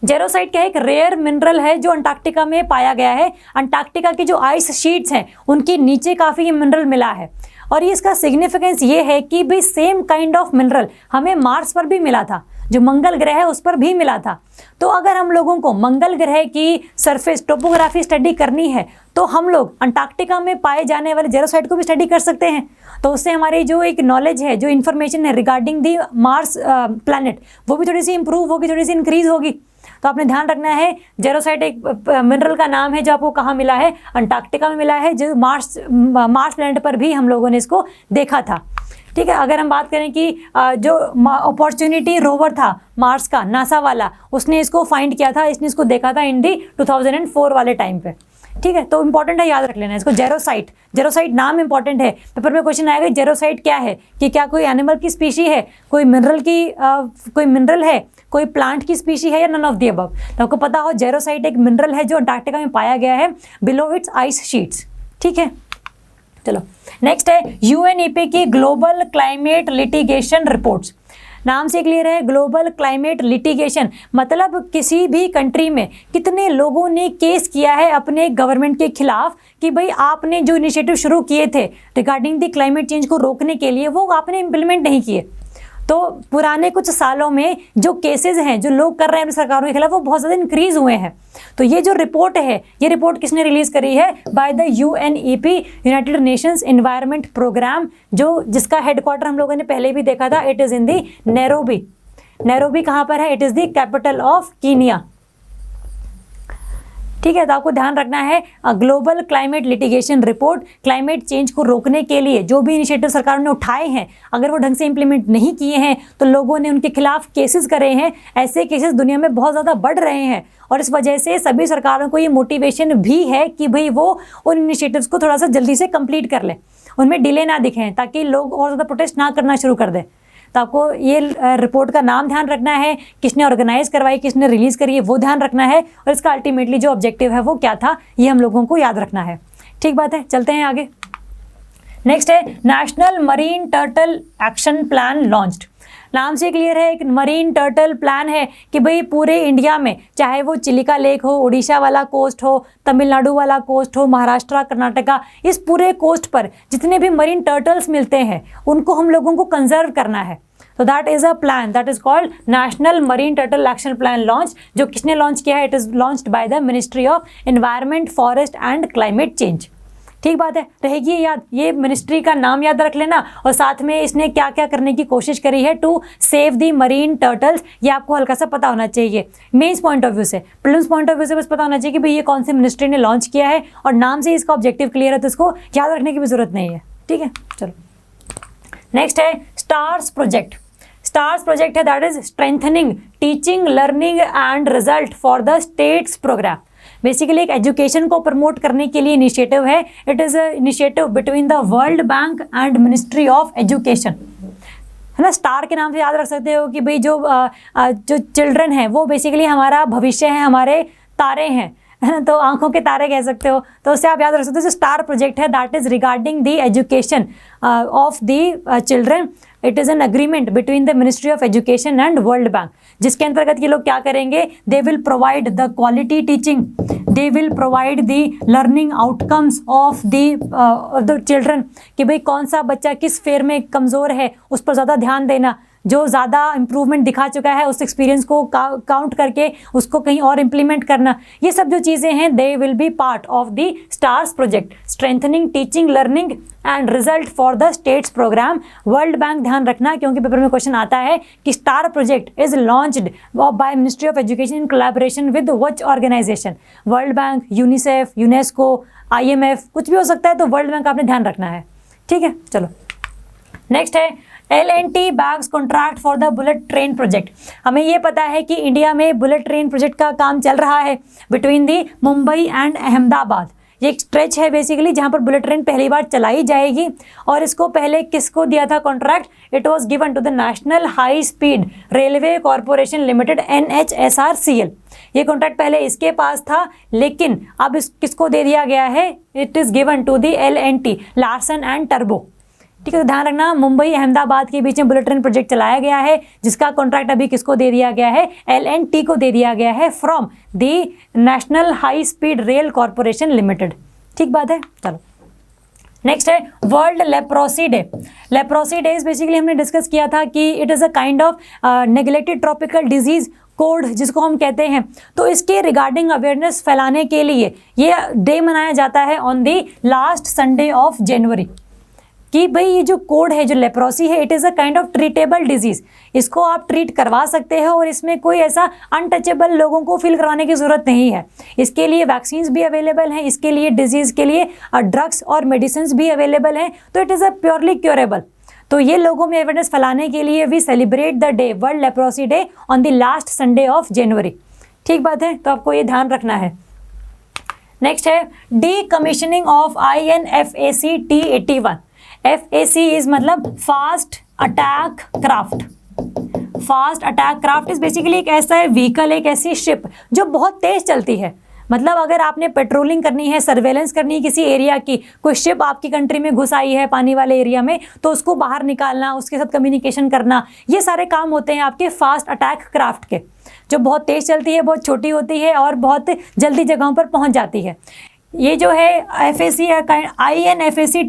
जेरोसाइट क्या है? एक रेयर मिनरल है जो अंटार्कटिका में पाया गया है। अंटार्कटिका की जो आइस शीट्स हैं उनके नीचे काफ़ी ये मिनरल मिला है, और ये इसका सिग्निफिकेंस ये है कि भाई सेम काइंड ऑफ मिनरल हमें मार्स पर भी मिला था, जो मंगल ग्रह है उस पर भी मिला था। तो अगर हम लोगों को मंगल ग्रह की सरफेस टोपोग्राफी स्टडी करनी है तो हम लोग अंटार्कटिका में पाए जाने वाले जेरोसाइट को भी स्टडी कर सकते हैं। तो उससे हमारी जो एक नॉलेज है, जो इन्फॉर्मेशन है रिगार्डिंग दी मार्स प्लैनेट, वो भी थोड़ी सी इंप्रूव होगी, थोड़ी सी इंक्रीज होगी। तो आपने ध्यान रखना है, जेरोसाइट एक मिनरल का नाम है जो आपको कहाँ मिला है? अंटार्कटिका में मिला है, जो मार्स प्लैनेट पर भी हम लोगों ने इसको देखा था। ठीक है, अगर हम बात करें कि जो अपॉर्चुनिटी रोवर था मार्स का, नासा वाला, उसने इसको फाइंड किया था, इसने इसको देखा था इन दी 2004 वाले टाइम पे। ठीक है, तो इंपॉर्टेंट है, याद रख लेना इसको। जेरोसाइट, जेरोसाइट नाम इंपॉर्टेंट है, पेपर में क्वेश्चन आएगा जेरोसाइट क्या है, कि क्या कोई एनिमल की स्पीशी है, कोई मिनरल की कोई मिनरल है, कोई प्लांट की स्पीशी है, या नन ऑफ दी अबव। तो आपको पता हो जेरोसाइट एक मिनरल है जो अंटार्कटिका में पाया गया है बिलो इट्स आइस शीट्स। ठीक है, चलो नेक्स्ट है UNEP की ग्लोबल क्लाइमेट लिटिगेशन रिपोर्ट्स। नाम से क्लियर है, ग्लोबल क्लाइमेट लिटिगेशन मतलब किसी भी कंट्री में कितने लोगों ने केस किया है अपने गवर्नमेंट के खिलाफ कि भाई आपने जो इनिशिएटिव शुरू किए थे रिगार्डिंग द क्लाइमेट चेंज को रोकने के लिए, वो आपने इम्प्लीमेंट नहीं किए। तो पुराने कुछ सालों में जो केसेस हैं जो लोग कर रहे हैं अपनी सरकारों के खिलाफ, वो बहुत ज़्यादा इंक्रीज हुए हैं। तो ये जो रिपोर्ट है, ये रिपोर्ट किसने रिलीज़ करी है? By the UNEP, United Nations Environment Programme, जो जिसका हेडक्वार्टर हम लोगों ने पहले भी देखा था, it is in the Nairobi. Nairobi कहाँ पर है? It is the capital of Kenya. ठीक है, तो आपको ध्यान रखना है global climate litigation report, climate change को रोकने के लिए जो भी इनिशिएटिव सरकार ने उठाए हैं, अगर वो ढंग से इंप्लीमेंट नहीं किए हैं तो लोगों ने उनके खिलाफ केसेस करे हैं। ऐसे केसेस दुनिया में बहुत ज़्यादा बढ़ रहे हैं और इस वजह से सभी सरकारों को ये मोटिवेशन भी है कि भाई वो उन इनिशिएटिव्स को थोड़ा सा जल्दी से कंप्लीट कर ले, उनमें डिले ना दिखें, ताकि लोग और ज़्यादा प्रोटेस्ट ना करना शुरू कर दें। तो आपको ये रिपोर्ट का नाम ध्यान रखना है, किसने ऑर्गेनाइज करवाई, किसने रिलीज़ करी है, वो ध्यान रखना है, और इसका अल्टीमेटली जो ऑब्जेक्टिव है वो क्या था, ये हम लोगों को याद रखना है। ठीक बात है, चलते हैं आगे। नेक्स्ट है national marine turtle action plan launched. नाम से क्लियर है, एक मरीन टर्टल प्लान है कि भाई पूरे इंडिया में, चाहे वो चिलिका लेक हो, उड़ीसा वाला कोस्ट हो, तमिलनाडु वाला कोस्ट हो, महाराष्ट्र, कर्नाटका, इस पूरे कोस्ट पर जितने भी मरीन टर्टल्स मिलते हैं उनको हम लोगों को कंजर्व करना है। तो that is a plan that is called national marine turtle action plan launch. जो किसने लॉन्च किया है? It is launched by the ministry of environment, forest and climate change. ठीक बात है, रहेगी याद, ये मिनिस्ट्री का नाम याद रख लेना, और साथ में इसने क्या क्या करने की कोशिश करी है to save the marine turtles, ये आपको हल्का सा पता होना चाहिए। मेंस पॉइंट ऑफ व्यू से, प्रीलिम्स पॉइंट ऑफ व्यू से बस पता होना चाहिए कि भाई ये कौन सी मिनिस्ट्री ने लॉन्च किया है, और नाम से इसका ऑब्जेक्टिव क्लियर है तो इसको याद रखने की भी जरूरत नहीं है। ठीक है, चलो नेक्स्ट है स्टार्स प्रोजेक्ट। स्टार्स प्रोजेक्ट है that is strengthening teaching, learning and result for the states programme. Basically एक एजुकेशन को प्रमोट करने के लिए इनिशिएटिव है। It is a initiative between the World Bank and Ministry of Education, है ना। स्टार के नाम से याद रख सकते हो कि भाई जो चिल्ड्रन है वो बेसिकली हमारा भविष्य है, हमारे तारे हैं, तो आंखों के तारे कह सकते हो, तो उससे आप याद रख सकते हो। स्टार प्रोजेक्ट है that is regarding the education of the children. It is an agreement between the ministry of education and world bank, जिसके अंतर्गत ये लोग क्या करेंगे, they will provide the quality teaching, they will provide the learning outcomes of the children, कि भाई कौन सा बच्चा किस फेयर में कमज़ोर है उस पर ज़्यादा ध्यान देना, जो ज़्यादा इंप्रूवमेंट दिखा चुका है उस एक्सपीरियंस को काउंट करके उसको कहीं और इम्प्लीमेंट करना। ये सब जो चीज़ें हैं they will be part of the stars project, strengthening teaching, learning and result for the states programme. World Bank ध्यान रखना, क्योंकि पेपर में क्वेश्चन आता है कि star project is launched by Ministry of Education in collaboration with which organisation. World Bank, UNICEF, UNESCO, IMF, कुछ भी हो सकता है, तो वर्ल्ड बैंक आपने ध्यान रखना है। ठीक है, चलो नेक्स्ट है L&T bags contract for the bullet train project. हमें ये पता है कि इंडिया में बुलेट ट्रेन प्रोजेक्ट का काम चल रहा है between the Mumbai and Ahmedabad. ये एक स्ट्रेच है बेसिकली जहाँ पर बुलेट ट्रेन पहली बार चलाई जाएगी, और इसको पहले किसको दिया था contract? It was given to the National High Speed Railway Corporation Limited NHSRCL। ये कॉन्ट्रैक्ट पहले इसके पास था, लेकिन अब किसको दे दिया गया है? It is given to the L&T, Larsen and टर्बो। ठीक है, तो ध्यान रखना, मुंबई अहमदाबाद के बीच में बुलेट ट्रेन प्रोजेक्ट चलाया गया है, जिसका कॉन्ट्रैक्ट अभी किसको दे दिया गया है? L&T को दे दिया गया है from the National High speed rail corporation limited. ठीक बात है, चलो नेक्स्ट है world Leprosy day. Leprosy day basically हमने डिस्कस किया था कि it is a kind of neglected tropical disease code जिसको हम कहते हैं, तो इसके रिगार्डिंग अवेयरनेस फैलाने के लिए ये डे मनाया जाता है on the last Sunday of जनवरी। कि भाई ये जो कोड है, जो लेप्रोसी है, it is a kind of treatable disease, इसको आप ट्रीट करवा सकते हो और इसमें कोई ऐसा अनटचेबल लोगों को फील करवाने की ज़रूरत नहीं है। इसके लिए वैक्सीन्स भी अवेलेबल हैं, इसके लिए डिजीज़ के लिए ड्रग्स और मेडिसिन भी अवेलेबल हैं, तो it is a purely curable. तो ये लोगों में अवेयरनेस फैलाने के लिए we celebrate the day, World Leprosy Day, on the last Sunday of January. ठीक बात है, तो आपको ये ध्यान रखना है। नेक्स्ट है decommissioning of INFAC T81। FAC is मतलब fast attack craft. Fast attack craft is basically एक ऐसा व्हीकल, एक ऐसी शिप जो बहुत तेज चलती है। मतलब अगर आपने पेट्रोलिंग करनी है, सर्वेलेंस करनी है किसी एरिया की, कोई शिप आपकी कंट्री में घुस आई है पानी वाले एरिया में, तो उसको बाहर निकालना, उसके साथ कम्युनिकेशन करना, ये सारे काम होते हैं आपके फास्ट अटैक क्राफ्ट के, जो बहुत तेज चलती है, बहुत छोटी होती है और बहुत जल्दी जगहों पर पहुंच जाती है। ये जो है FAC INFAC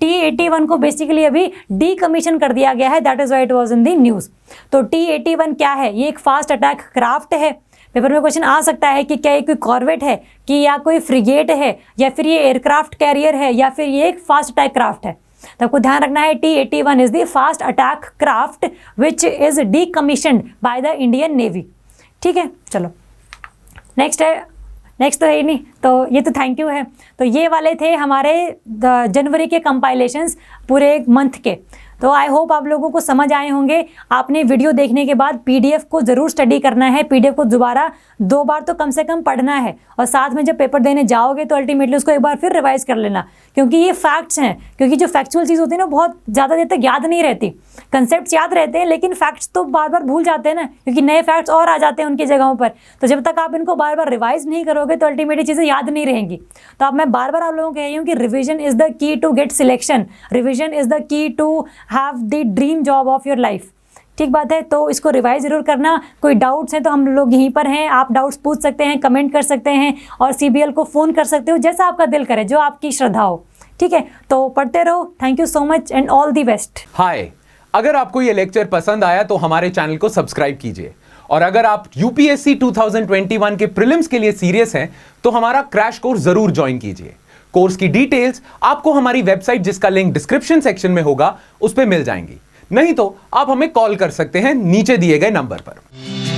T81 को बेसिकली अभी डीकमीशन कर दिया गया है, that is why it was in the news. तो T81 क्या है? ये एक फास्ट अटैक क्राफ्ट है। पेपर में क्वेश्चन आ सकता है कि क्या ये कोई कॉर्वेट है, कि या कोई फ्रिगेट है, या फिर ये एयरक्राफ्ट कैरियर है, या फिर ये एक फास्ट अटैक क्राफ्ट है। तो आपको ध्यान रखना है T81 is the fast attack craft which is decommissioned by the Indian Navy. ठीक है, चलो नेक्स्ट है नेक्स्ट तो है ही नहीं, तो ये तो थैंक यू है। तो ये वाले थे हमारे जनवरी के कंपाइलेशंस पूरे एक मंथ के। तो आई होप आप लोगों को समझ आए होंगे। आपने वीडियो देखने के बाद पीडीएफ को ज़रूर स्टडी करना है, पीडीएफ को दोबारा 2 बार तो कम से कम पढ़ना है, और साथ में जब पेपर देने जाओगे तो अल्टीमेटली उसको एक बार फिर रिवाइज कर लेना, क्योंकि ये फैक्ट्स हैं। क्योंकि जो फैक्चुअल चीज़ होती है ना बहुत ज़्यादा देर तक याद नहीं रहती। कंसेप्ट याद रहते हैं लेकिन फैक्ट्स तो बार बार भूल जाते हैं ना, क्योंकि नए फैक्ट्स और आ जाते हैं उनकी जगहों पर। तो जब तक आप इनको बार बार रिवाइज नहीं करोगे तो अल्टीमेटली चीज़ें याद नहीं रहेंगी। तो अब मैं बार बार आप लोगों को कह रही हूँ कि revision is the key to get selection, revision is the key to have the dream job of your life. ठीक बात है, तो इसको रिवाइज जरूर करना। कोई डाउट्स हैं तो हम लोग यहीं पर हैं, आप डाउट्स पूछ सकते हैं, कमेंट कर सकते हैं, और सीबीएल को फ़ोन कर सकते हो, जैसा आपका दिल करे, जो आपकी श्रद्धा हो। ठीक है, तो पढ़ते रहो। Thank you so much and all the best. Hi, अगर आपको ये लेक्चर पसंद आया तो हमारे चैनल को सब्सक्राइब कीजिए, और अगर आप यूपीएससी 2021 के प्रीलिम्स के लिए सीरियस हैं तो हमारा क्रैश कोर्स जरूर ज्वाइन कीजिए। कोर्स की डिटेल्स आपको हमारी वेबसाइट, जिसका लिंक डिस्क्रिप्शन सेक्शन में होगा, उस पर मिल जाएंगी। नहीं तो आप हमें कॉल कर सकते हैं नीचे दिए गए नंबर पर।